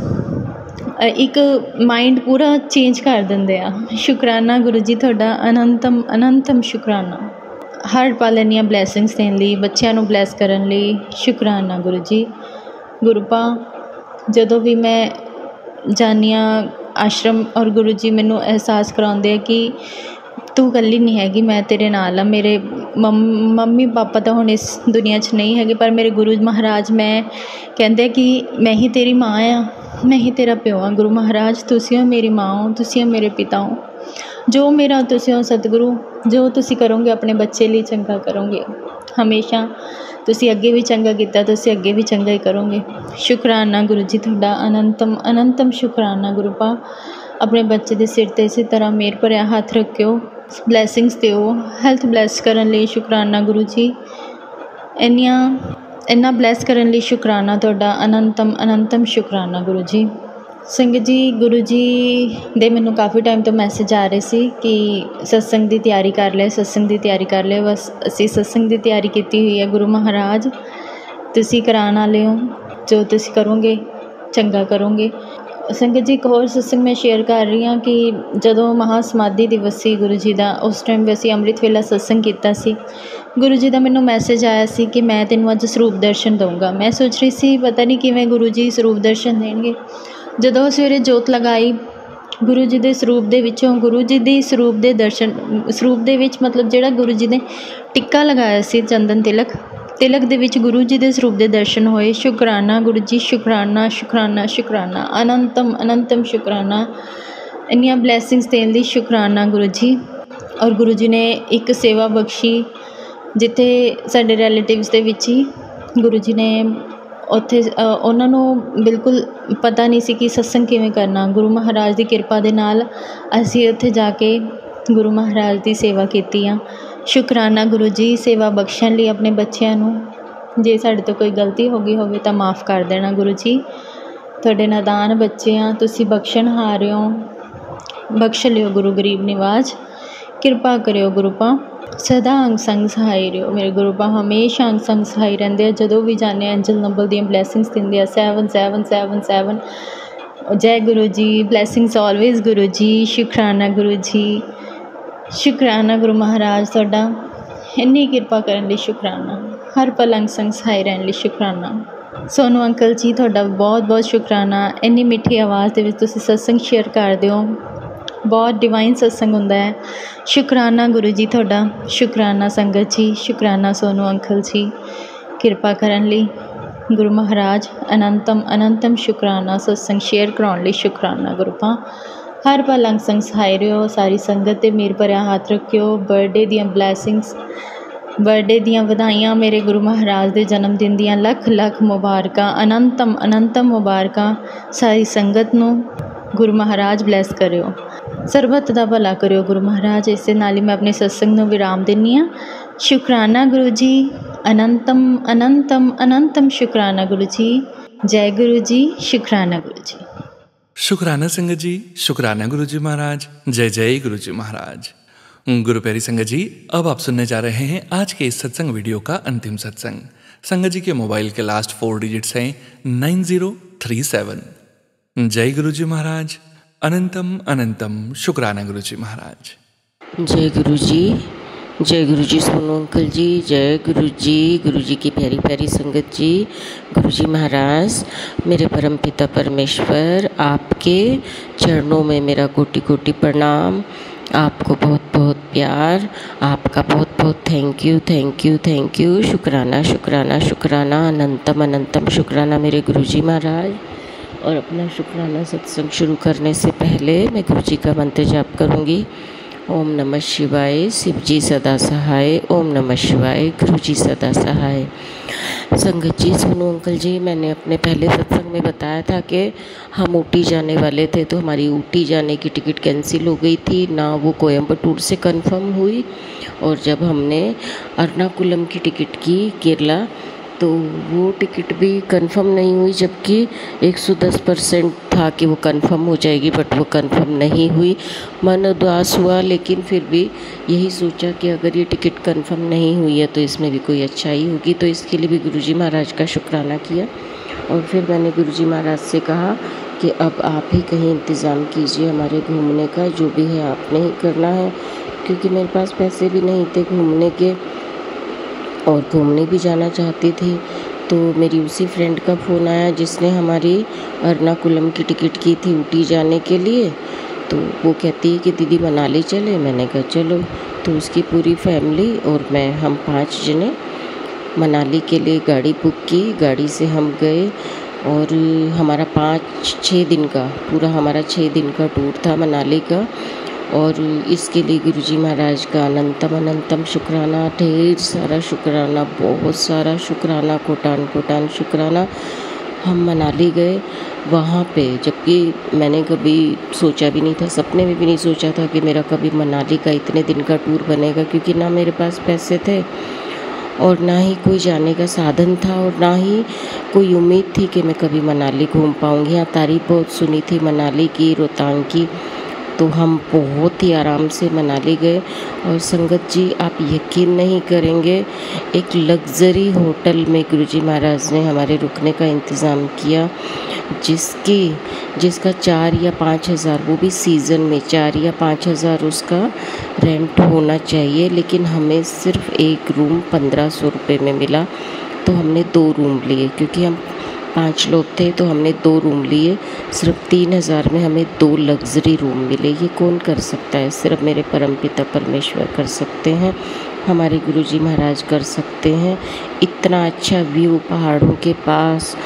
ਇੱਕ ਮਾਈਂਡ ਪੂਰਾ ਚੇਂਜ ਕਰ ਦਿੰਦੇ ਆ। ਸ਼ੁਕਰਾਨਾ ਗੁਰੂ ਜੀ ਤੁਹਾਡਾ, ਅਨੰਤਮ ਅਨੰਤਮ ਸ਼ੁਕਰਾਨਾ। ਹਰ ਪਲ ਇੰਨੀਆਂ ਬਲੈਸਿੰਗਸ ਦੇਣ ਲਈ, ਬੱਚਿਆਂ ਨੂੰ ਬਲੈਸ ਕਰਨ ਲਈ ਸ਼ੁਕਰਾਨਾ ਗੁਰੂ ਜੀ। ਗੁਰੂ ਪਾ, ਜਦੋਂ ਵੀ ਮੈਂ ਜਾਂਦੀ ਹਾਂ ਆਸ਼ਰਮ, ਔਰ ਗੁਰੂ ਜੀ ਮੈਨੂੰ ਅਹਿਸਾਸ ਕਰਾਉਂਦੇ ਆ ਕਿ ਤੂੰ ਇਕੱਲੀ ਨਹੀਂ ਹੈਗੀ, ਮੈਂ ਤੇਰੇ ਨਾਲ ਆ। ਮੇਰੇ ਮੰਮੀ ਪਾਪਾ ਤਾਂ ਹੁਣ ਇਸ ਦੁਨੀਆ 'ਚ ਨਹੀਂ ਹੈਗੇ, ਪਰ ਮੇਰੇ ਗੁਰੂ ਮਹਾਰਾਜ ਮੈਂ ਕਹਿੰਦੇ ਕਿ ਮੈਂ ਹੀ ਤੇਰੀ ਮਾਂ ਆ, ਮੈਂ ਹੀ ਤੇਰਾ ਪਿਓ ਹਾਂ। ਗੁਰੂ ਮਹਾਰਾਜ, ਤੁਸੀਂ ਹੋ ਮੇਰੀ ਮਾਂ ਹੋ, ਤੁਸੀਂ ਹੋ ਮੇਰੇ ਪਿਤਾ ਹੋ, ਜੋ ਮੇਰਾ ਤੁਸੀਂ ਹੋ ਸਤਿਗੁਰੂ। ਜੋ ਤੁਸੀਂ ਕਰੋਗੇ ਆਪਣੇ ਬੱਚੇ ਲਈ ਚੰਗਾ ਕਰੋਗੇ, ਹਮੇਸ਼ਾ ਤੁਸੀਂ ਅੱਗੇ ਵੀ ਚੰਗਾ ਕੀਤਾ, ਤੁਸੀਂ ਅੱਗੇ ਵੀ ਚੰਗਾ ਹੀ ਕਰੋਗੇ। ਸ਼ੁਕਰਾਨਾ ਗੁਰੂ ਜੀ ਤੁਹਾਡਾ, ਅਨੰਤਮ ਅਨੰਤਮ ਸ਼ੁਕਰਾਨਾ ਗੁਰੂ ਪਾ। ਆਪਣੇ ਬੱਚੇ ਦੇ ਸਿਰ 'ਤੇ ਇਸੇ ਤਰ੍ਹਾਂ ਮਿਹਰ ਭਰਿਆ ਹੱਥ ਰੱਖਿਓ, ਬਲੈਸਿੰਗਸ ਦਿਓ, ਹੈਲਥ ਬਲੈਸ ਕਰਨ ਲਈ ਸ਼ੁਕਰਾਨਾ ਗੁਰੂ ਜੀ। ਇੰਨਾ ਬਲੈਸ ਕਰਨ ਲਈ ਸ਼ੁਕਰਾਨਾ ਤੁਹਾਡਾ, ਅਨੰਤਮ ਅਨੰਤਮ ਸ਼ੁਕਰਾਨਾ ਗੁਰੂ ਜੀ। ਸੰਗਤ ਜੀ, ਗੁਰੂ ਜੀ ਦੇ ਮੈਨੂੰ ਕਾਫੀ ਟਾਈਮ ਤੋਂ ਮੈਸੇਜ ਆ ਰਹੇ ਸੀ ਕਿ ਸਤਸੰਗ ਦੀ ਤਿਆਰੀ ਕਰ ਲੈ, ਸਤਸੰਗ ਦੀ ਤਿਆਰੀ ਕਰ ਲੈ। ਬਸ ਅਸੀਂ ਸਤਸੰਗ ਦੀ ਤਿਆਰੀ ਕੀਤੀ ਹੋਈ ਹੈ। ਗੁਰੂ ਮਹਾਰਾਜ ਤੁਸੀਂ ਕਰਾਉਣ ਵਾਲੇ ਹੋ, ਜੋ ਤੁਸੀਂ ਕਰੋਗੇ ਚੰਗਾ ਕਰੋਗੇ। ਸੰਗਤ ਜੀ, ਇੱਕ ਹੋਰ ਸਤਸੰਗ ਮੈਂ ਸ਼ੇਅਰ ਕਰ ਰਹੀ ਹਾਂ ਕਿ ਜਦੋਂ ਮਹਾ ਸਮਾਧੀ ਦਿਵਸ ਸੀ ਗੁਰੂ ਜੀ ਦਾ, ਉਸ ਟਾਈਮ ਵੀ ਅਸੀਂ ਅੰਮ੍ਰਿਤ ਵੇਲਾ ਸਤਸੰਗ ਕੀਤਾ ਸੀ। ਗੁਰੂ ਜੀ ਦਾ ਮੈਨੂੰ ਮੈਸੇਜ ਆਇਆ ਸੀ ਕਿ ਮੈਂ ਤੈਨੂੰ ਅੱਜ ਸਰੂਪ ਦਰਸ਼ਨ ਦਊਂਗਾ। ਮੈਂ ਸੋਚ ਰਹੀ ਸੀ ਪਤਾ ਨਹੀਂ ਕਿਵੇਂ ਗੁਰੂ ਜੀ ਸਰੂਪ ਦਰਸ਼ਨ ਦੇਣਗੇ। ਜਦੋਂ ਸਵੇਰੇ ਜੋਤ ਲਗਾਈ ਗੁਰੂ ਜੀ ਦੇ ਸਰੂਪ ਦੇ ਵਿੱਚੋਂ, ਗੁਰੂ ਜੀ ਦੀ ਸਰੂਪ ਦੇ ਦਰਸ਼ਨ, ਸਰੂਪ ਦੇ ਵਿੱਚ ਮਤਲਬ ਜਿਹੜਾ ਗੁਰੂ ਜੀ ਨੇ ਟਿੱਕਾ ਲਗਾਇਆ ਸੀ ਚੰਦਨ ਤਿਲਕ ਦੇ ਵਿੱਚ ਗੁਰੂ ਜੀ ਦੇ ਸਰੂਪ ਦੇ ਦਰਸ਼ਨ ਹੋਏ। ਸ਼ੁਕਰਾਨਾ ਗੁਰੂ ਜੀ, ਸ਼ੁਕਰਾਨਾ ਸ਼ੁਕਰਾਨਾ ਸ਼ੁਕਰਾਨਾ, ਅਨੰਤਮ ਅਨੰਤਮ ਸ਼ੁਕਰਾਨਾ। ਇੰਨੀਆਂ ਬਲੈਸਿੰਗਸ ਦੇਣ ਲਈ ਸ਼ੁਕਰਾਨਾ ਗੁਰੂ ਜੀ। ਔਰ ਗੁਰੂ ਜੀ ਨੇ ਇੱਕ ਸੇਵਾ ਬਖਸ਼ੀ, ਜਿੱਥੇ ਸਾਡੇ ਰਿਲੇਟਿਵਸ ਦੇ ਵਿੱਚ ਹੀ ਗੁਰੂ ਜੀ ਨੇ ਉੱਥੇ ਉਹਨਾਂ ਨੂੰ ਬਿਲਕੁਲ ਪਤਾ ਨਹੀਂ ਸੀ ਕਿ ਸਤਸੰਗ ਕਿਵੇਂ ਕਰਨਾ। ਗੁਰੂ ਮਹਾਰਾਜ ਦੀ ਕਿਰਪਾ ਦੇ ਨਾਲ ਅਸੀਂ ਉੱਥੇ ਜਾ ਕੇ ਗੁਰੂ ਮਹਾਰਾਜ ਦੀ ਸੇਵਾ ਕੀਤੀ ਆ। ਸ਼ੁਕਰਾਨਾ ਗੁਰੂ ਜੀ, ਸੇਵਾ ਬਖਸ਼ਣ ਲਈ ਆਪਣੇ ਬੱਚਿਆਂ ਨੂੰ। ਜੇ ਸਾਡੇ ਤੋਂ ਕੋਈ ਗਲਤੀ ਹੋ ਗਈ ਹੋਵੇ ਤਾਂ ਮਾफ़ ਕਰ ਦੇਣਾ ਗੁਰੂ ਜੀ। ਤੁਹਾਡੇ ਨਾਦਾਨ ਬੱਚੇ ਆ, ਤੁਸੀਂ ਬਖਸ਼ਣਹਾਰ ਹੋ, ਬਖਸ਼ ਲਿਓ ਗੁਰੂ ਗਰੀਬ ਨਿਵਾਜ। ਕਿਰਪਾ ਕਰਿਓ ਗੁਰੂ ਪਾ, ਸਦਾ ਅੰਗ ਸੰਗ ਸਹਾਈ ਰਿਓ। ਮੇਰੇ ਗੁਰੂ ਪਾ ਹਮੇਸ਼ਾ ਅੰਗ ਸੰਗ ਸਹਾਈ ਰਹਿੰਦੇ ਆ। ਜਦੋਂ ਵੀ ਜਾਂਦੇ ਐਂਜਲ ਨੰਬਰ ਦੀਆਂ ਬਲੈਸਿੰਗਸ ਦਿੰਦੇ ਆ, 77777। ਜੈ ਗੁਰੂ ਜੀ, ਬਲੈਸਿੰਗਸ ਆਲਵੇਜ਼ ਗੁਰੂ ਜੀ। ਸ਼ੁਕਰਾਨਾ ਗੁਰੂ ਜੀ, ਸ਼ੁਕਰਾਨਾ ਗੁਰੂ ਮਹਾਰਾਜ ਤੁਹਾਡਾ, ਇੰਨੀ ਕਿਰਪਾ ਕਰਨ ਲਈ ਸ਼ੁਕਰਾਨਾ। ਹਰ ਪਲ ਅੰਗ ਸੰਗ ਸਹਾਈ ਰਹਿਣ ਲਈ ਸ਼ੁਕਰਾਨਾ। ਸੋਨੂ ਅੰਕਲ ਜੀ, ਤੁਹਾਡਾ ਬਹੁਤ ਬਹੁਤ ਸ਼ੁਕਰਾਨਾ। ਇੰਨੀ ਮਿੱਠੀ ਆਵਾਜ਼ ਦੇ ਵਿੱਚ ਤੁਸੀਂ ਸਤਸੰਗ ਸ਼ੇਅਰ ਕਰਦੇ ਹੋ, ਬਹੁਤ ਡਿਵਾਈਨ ਸਤਸੰਗ ਹੁੰਦਾ ਹੈ। ਸ਼ੁਕਰਾਨਾ ਗੁਰੂ ਜੀ ਤੁਹਾਡਾ, ਸ਼ੁਕਰਾਨਾ ਸੰਗਤ ਜੀ, ਸ਼ੁਕਰਾਨਾ ਸੋਨੂ ਅੰਕਲ ਜੀ ਕਿਰਪਾ ਕਰਨ ਲਈ। ਗੁਰੂ ਮਹਾਰਾਜ ਅਨੰਤਮ ਅਨੰਤਮ ਸ਼ੁਕਰਾਨਾ। ਸਤਸੰਗ ਸ਼ੇਅਰ ਕਰਾਉਣ ਲਈ ਸ਼ੁਕਰਾਨਾ ਗੁਰੂ ਪਾ। हर पल अंग संग सहाय रहो। सारी संगत ते मेरे भरिया हाथ रखियो। बर्थडे दियां ब्लैसिंग्स, बर्थडे दियां वधाइयां, मेरे गुरु महाराज दे जन्म दिन दियां लख लख मुबारकां, अनंतम अनंतम मुबारकां सारी संगत नूं। गुरु महाराज ब्लैस करियो, सरबत दा भला करियो गुरु महाराज। इस नाल ही मैं अपने सत्संग नूं विराम दिन्नी आं। शुकराना गुरु जी, अनंतम अनंतम अनंतम शुकराना गुरु जी। जय गुरु जी, शुकराना गुरु जी। शुकराना संगत जी, शुकराना गुरु जी महाराज। जय जय गुरु जी महाराज। गुरु प्यारी संगत जी, अब आप सुनने जा रहे हैं आज के इस सत्संग वीडियो का अंतिम सत्संग। संगत जी के मोबाइल के लास्ट 4 डिजिट्स हैं 9037। जय गुरु जी महाराज, अनंतम अनंतम शुकराना गुरु जी महाराज। जय गुरु जी, जय गुरु जी सोनू अंकल जी, जय गुरु जी की प्यारी प्यारी संगत जी। गुरु जी महाराज, मेरे परम पिता परमेश्वर, आपके चरणों में मेरा कोटि कोटि प्रणाम। आपको बहुत बहुत प्यार, आपका बहुत बहुत thank you thank you thank you. शुकराना शुकराना शुकराना, अनंतम अनंतम शुकराना मेरे गुरु जी महाराज। और अपना शुकराना सत्संग शुरू करने से पहले मैं गुरु जी का मंत्र जाप करूँगी। ओम नमः शिवाय, शिव जी सदा सहाय। ओम नमः शिवाय, गुरु जी सदा सहाय। संगत जी, सुनो अंकल जी, मैंने अपने पहले सत्संग में बताया था कि हम ऊटी जाने वाले थे, तो हमारी ऊटी जाने की टिकट कैंसिल हो गई थी ना, वो कोयम्बटूर से कंफर्म हुई। और जब हमने एर्नाकुलम की टिकट की केरला, तो वो टिकट भी कंफर्म नहीं हुई, जबकि 110% था कि वो कंफर्म हो जाएगी, बट वो कंफर्म नहीं हुई। मन उदास हुआ, लेकिन फिर भी यही सोचा कि अगर ये टिकट कंफर्म नहीं हुई है तो इसमें भी कोई अच्छाई होगी, तो इसके लिए भी गुरुजी महाराज का शुक्राना किया। और फिर मैंने गुरुजी महाराज से कहा कि अब आप ही कहीं इंतज़ाम कीजिए हमारे घूमने का, जो भी है आपने ही करना है, क्योंकि मेरे पास पैसे भी नहीं थे घूमने के और घूमने भी जाना चाहती थी। तो मेरी उसी फ्रेंड का फ़ोन आया जिसने हमारी एर्नाकुलम की टिकट की थी ऊटी जाने के लिए। तो वो कहती है कि दीदी मनाली चले। मैंने कहा चलो। तो उसकी पूरी फैमिली और मैं, हम 5 जने मनाली के लिए गाड़ी बुक की। गाड़ी से हम गए और हमारा 5-6 दिन का पूरा हमारा 6 दिन का टूर था मनाली का। और इसके लिए गुरुजी महाराज का अनंतम अनंतम शुक्राना, ढेर सारा शुक्राना, बहुत सारा शुक्राना, कोटान कोटान शुक्राना। हम मनाली गए वहाँ पे, जबकि मैंने कभी सोचा भी नहीं था, सपने में भी नहीं सोचा था कि मेरा कभी मनाली का इतने दिन का टूर बनेगा, क्योंकि ना मेरे पास पैसे थे और ना ही कोई जाने का साधन था और ना ही कोई उम्मीद थी कि मैं कभी मनाली घूम पाऊँगी। यहाँ तारीफ बहुत सुनी थी मनाली की, रोहतांग की। तो हम बहुत ही आराम से मनाली गए। और संगत जी, आप यकीन नहीं करेंगे, एक लग्ज़री होटल में गुरुजी महाराज ने हमारे रुकने का इंतज़ाम किया, जिसका 4 या 5 हज़ार, वो भी सीज़न में 4 या 5 हज़ार उसका रेंट होना चाहिए, लेकिन हमें सिर्फ एक रूम 1500 रुपये में मिला। तो हमने 2 रूम लिए, क्योंकि हम 5 लोग थे, तो हमने 2 रूम लिए। सिर्फ 3000 में हमें 2 लग्ज़री रूम मिले। ये कौन कर सकता है? सिर्फ मेरे परमपिता परमेश्वर कर सकते हैं, हमारे गुरुजी महाराज कर सकते हैं। इतना अच्छा व्यू पहाड़ों के पास।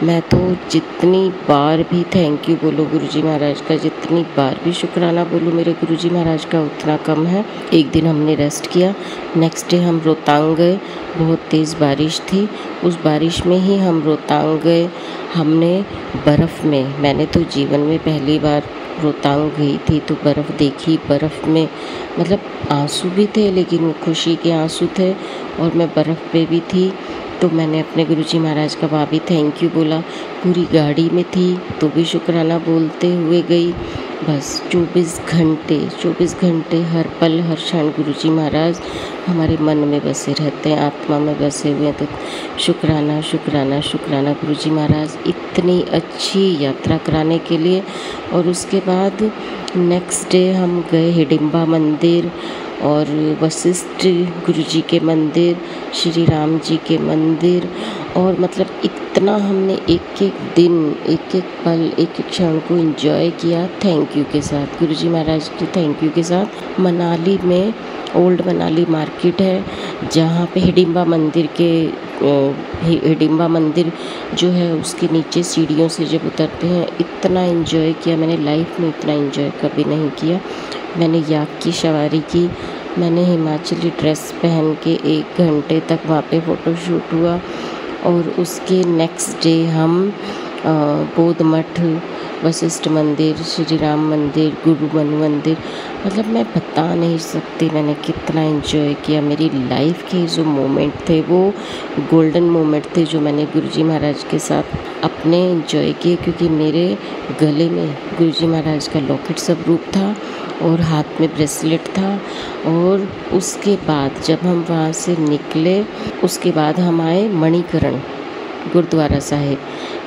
मैं तो जितनी बार भी थैंक यू बोलो गुरुजी महाराज का, जितनी बार भी शुक्राना बोलो मेरे गुरुजी महाराज का, उतना कम है। एक दिन हमने रेस्ट किया, नेक्स्ट डे हम रोहतांग गए। बहुत तेज़ बारिश थी, उस बारिश में ही हम रोहतांग गए। हमने बर्फ़ में, मैंने तो जीवन में पहली बार रोहतांग गई थी तो बर्फ़ देखी। बर्फ़ में मतलब आंसू भी थे, लेकिन वो खुशी के आंसू थे, और मैं बर्फ़ पे भी थी। तो मैंने अपने गुरुजी महाराज का वहाँ भी थैंक यू बोला। पूरी गाड़ी में थी तो भी शुक्राना बोलते हुए गई। बस 24 घंटे हर पल हर क्षण गुरुजी महाराज हमारे मन में बसे रहते हैं, आत्मा में बसे हुए हैं। तो शुक्राना शुक्राना शुक्राना गुरुजी महाराज, इतनी अच्छी यात्रा कराने के लिए। और उसके बाद नेक्स्ट डे हम गए हिडिंबा मंदिर और वशिष्ठ गुरुजी के मंदिर, श्री राम जी के मंदिर और मतलब इतना हमने एक एक दिन, एक एक पल, एक एक क्षण को एंजॉय किया थैंक यू के साथ, गुरुजी महाराज के थैंक यू के साथ। मनाली में ओल्ड मनाली मार्केट है, जहाँ पे हिडिंबा मंदिर के हिडिंबा मंदिर जो है उसके नीचे सीढ़ियों से जब उतरते हैं, इतना एंजॉय किया मैंने, लाइफ में इतना एंजॉय कभी नहीं किया। मैंने याक की सवारी की, मैंने हिमाचली ड्रेस पहन के 1 घंटे तक वहाँ पे फ़ोटोशूट हुआ, और उसके नेक्स्ट डे हम बौद्ध मठ, वशिष्ठ मंदिर, श्री राम मंदिर, गुरु मनु मंदिर, मतलब मैं बता नहीं सकती मैंने कितना एंजॉय किया। मेरी लाइफ के जो मोमेंट थे वो गोल्डन मोमेंट थे, जो मैंने गुरुजी महाराज के साथ अपने एंजॉय किए, क्योंकि मेरे गले में गुरुजी महाराज का लॉकेट स्वरूप था और हाथ में ब्रेसलेट था। और उसके बाद जब हम वहाँ से निकले, उसके बाद हम आए मणिकरण गुरुद्वारा साहिब,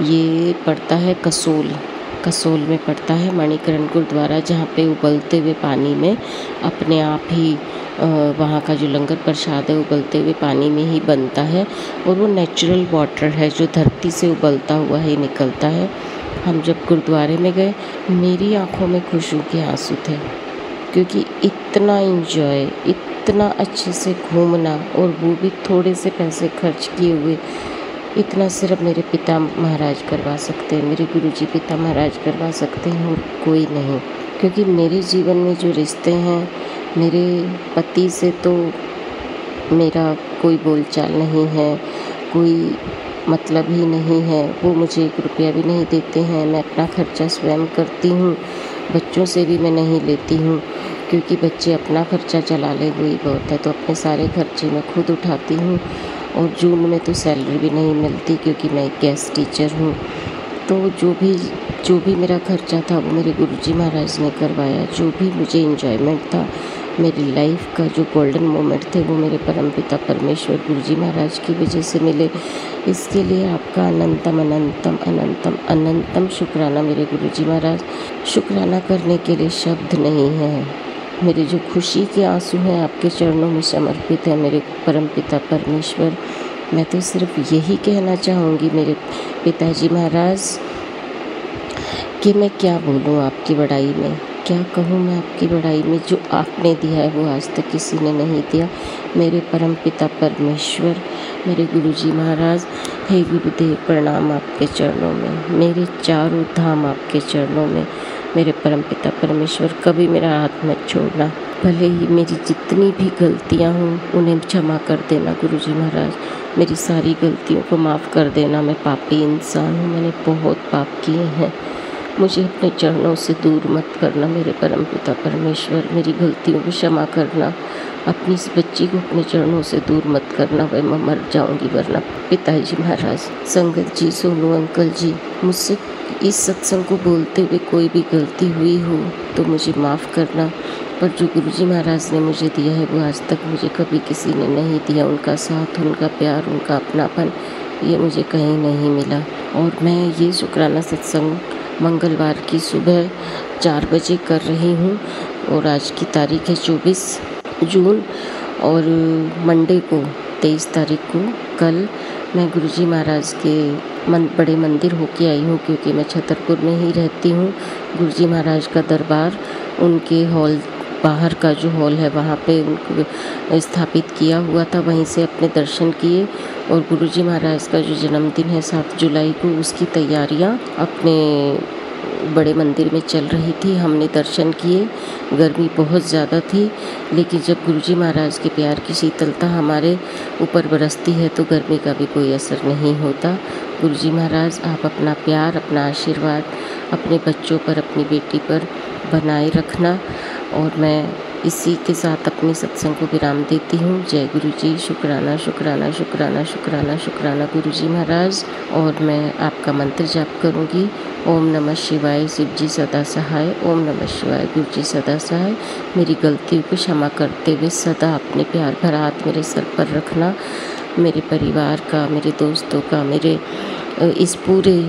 ये पड़ता है कसोल में पड़ता है मणिकरण गुरुद्वारा, जहाँ पे उबलते हुए पानी में अपने आप ही वहाँ का जो लंगर प्रसाद है उबलते हुए पानी में ही बनता है, और वो नेचुरल वाटर है जो धरती से उबलता हुआ ही निकलता है। हम जब गुरुद्वारे में गए, मेरी आंखों में खुशियों के आंसू थे, क्योंकि इतना एंजॉय, इतना अच्छे से घूमना, और वो भी थोड़े से पैसे खर्च किए हुए, इतना सिर्फ मेरे पिता महाराज करवा सकते हैं, मेरे गुरुजी पिता महाराज करवा सकते हैं और कोई नहीं। क्योंकि मेरे जीवन में जो रिश्ते हैं, मेरे पति से तो मेरा कोई बोलचाल नहीं है, कोई मतलब ही नहीं है, वो मुझे 1 रुपया भी नहीं देते हैं। मैं अपना खर्चा स्वयं करती हूँ, बच्चों से भी मैं नहीं लेती हूँ, क्योंकि बच्चे अपना खर्चा चला ले वही बहुत है, तो अपने सारे खर्चे मैं खुद उठाती हूँ। और जून में तो सैलरी भी नहीं मिलती, क्योंकि मैं एक गेस्ट टीचर हूँ। तो जो भी मेरा खर्चा था वो मेरे गुरुजी महाराज ने करवाया। जो भी मुझे एंजॉयमेंट था, मेरी लाइफ का जो गोल्डन मोमेंट थे, वो मेरे परमपिता परमेश्वर गुरुजी महाराज की वजह से मिले। इसके लिए आपका अनंतम अनंतम अनंतम अनंतम शुक्राना मेरे गुरुजी महाराज। शुक्राना करने के लिए शब्द नहीं है। मेरे जो खुशी के आंसू हैं आपके चरणों में समर्पित है मेरे परमपिता परमेश्वर। मैं तो सिर्फ यही कहना चाहूँगी मेरे पिताजी महाराज कि मैं क्या बोलूँ आपकी बड़ाई में, क्या कहूँ मैं आपकी बड़ाई में। जो आपने दिया है वो आज तक किसी ने नहीं दिया। मेरे परमपिता परमेश्वर, मेरे गुरुजी महाराज, हे गुरुदेव प्रणाम आपके चरणों में, मेरे चारों धाम आपके चरणों में। मेरे परमपिता परमेश्वर, कभी मेरा हाथ मत छोड़ना, भले ही मेरी जितनी भी गलतियाँ हों उन्हें क्षमा कर देना गुरुजी महाराज। मेरी सारी गलतियों को माफ़ कर देना। मैं पापी इंसान हूँ, मैंने बहुत पाप किए हैं, मुझे अपने चरणों से दूर मत करना मेरे परमपिता परमेश्वर। मेरी गलतियों को क्षमा करना। अपनी इस बच्ची को अपने चरणों से दूर मत करना, वह मैं मर जाऊंगी वरना। पिताजी महाराज, संगत जी, सोनू अंकल जी, मुझसे इस सत्संग को बोलते हुए कोई भी गलती हुई हो तो मुझे माफ़ करना। पर जो गुरुजी महाराज ने मुझे दिया है वो आज तक मुझे कभी किसी ने नहीं दिया। उनका साथ, उनका प्यार, उनका अपनापन, ये मुझे कहीं नहीं मिला। और मैं ये शुक्राना सत्संग मंगलवार की सुबह 4 बजे कर रही हूँ, और आज की तारीख है 24 जून, और मंडे को 23 तारीख को कल मैं गुरुजी महाराज के बड़े मंदिर होके आई हूँ, क्योंकि मैं छतरपुर में ही रहती हूँ। गुरुजी महाराज का दरबार उनके हॉल, बाहर का जो हॉल है वहाँ पे उनको स्थापित किया हुआ था, वहीं से अपने दर्शन किए। और गुरुजी महाराज का जो जन्मदिन है 7 जुलाई को, उसकी तैयारियाँ अपने बड़े मंदिर में चल रही थी। हमने दर्शन किए, गर्मी बहुत ज़्यादा थी, लेकिन जब गुरुजी महाराज के प्यार की शीतलता हमारे ऊपर बरसती है तो गर्मी का भी कोई असर नहीं होता। गुरुजी महाराज, आप अपना प्यार, अपना आशीर्वाद अपने बच्चों पर, अपनी बेटी पर बनाए रखना। और मैं इसी के साथ अपने सत्संग को विराम देती हूँ। जय गुरु जी। शुक्राना शुक्राना शुक्राना शुक्राना शुक्राना गुरुजी महाराज। और मैं आपका मंत्र जाप करूँगी। ओम नमः शिवाय, शिव जी सदा सहाय। ओम नमः शिवाय, गुरु जी सदा सहाय। मेरी गलतियों को क्षमा करते हुए सदा अपने प्यार भरा हाथ मेरे सर पर रखना। मेरे परिवार का, मेरे दोस्तों का, मेरे इस पूरे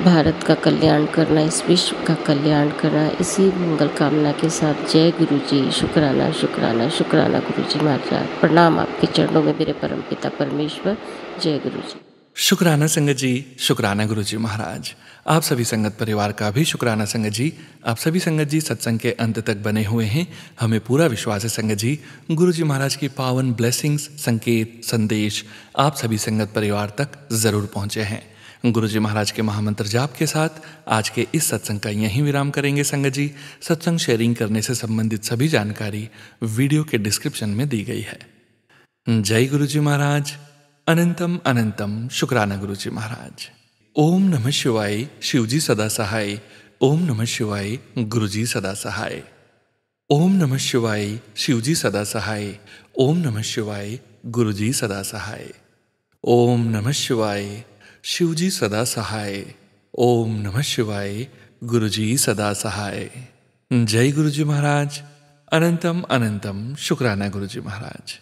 भारत का कल्याण करना, इस विश्व का कल्याण करना, इसी मंगल कामना के साथ जय गुरु जी। शुक्राना शुक्राना शुक्राना गुरु जी महाराज। प्रणाम आपके चरणों में मेरे परमपिता परमेश्वर। जय गुरु जी। शुक्राना संगत जी, शुक्राना गुरुजी महाराज। आप सभी संगत परिवार का भी शुक्राना संगत जी। आप सभी संगत जी सत्संग के अंत तक बने हुए हैं। हमें पूरा विश्वास है संगत जी, गुरुजी महाराज की पावन ब्लेसिंग्स, संकेत, संदेश आप सभी संगत परिवार तक जरूर पहुंचे हैं। गुरुजी महाराज के महामंत्र जाप के साथ आज के इस सत्संग का यहीं विराम करेंगे संगत जी। सत्संग शेयरिंग करने से संबंधित सभी जानकारी वीडियो के डिस्क्रिप्शन में दी गई है। जय गुरुजी महाराज। अनंतम अनंतम शुक्राना गुरुजी महाराज। ओम नमः शिवाय, शिवजी सदा सहाय। ओम नमः शिवाय, गुरुजी सदा सहाय। ओम नमः शिवाय, शिवजी सदा सहाय। ओम नमः शिवाय, गुरुजी सदा सहाय। ओम नमः शिवाय, शिवजी सदा सहाय। ओम नमः शिवाय, गुरुजी सदा सहाय। जय गुरुजी महाराज। अनंतम अनंतम शुक्राना गुरुजी महाराज।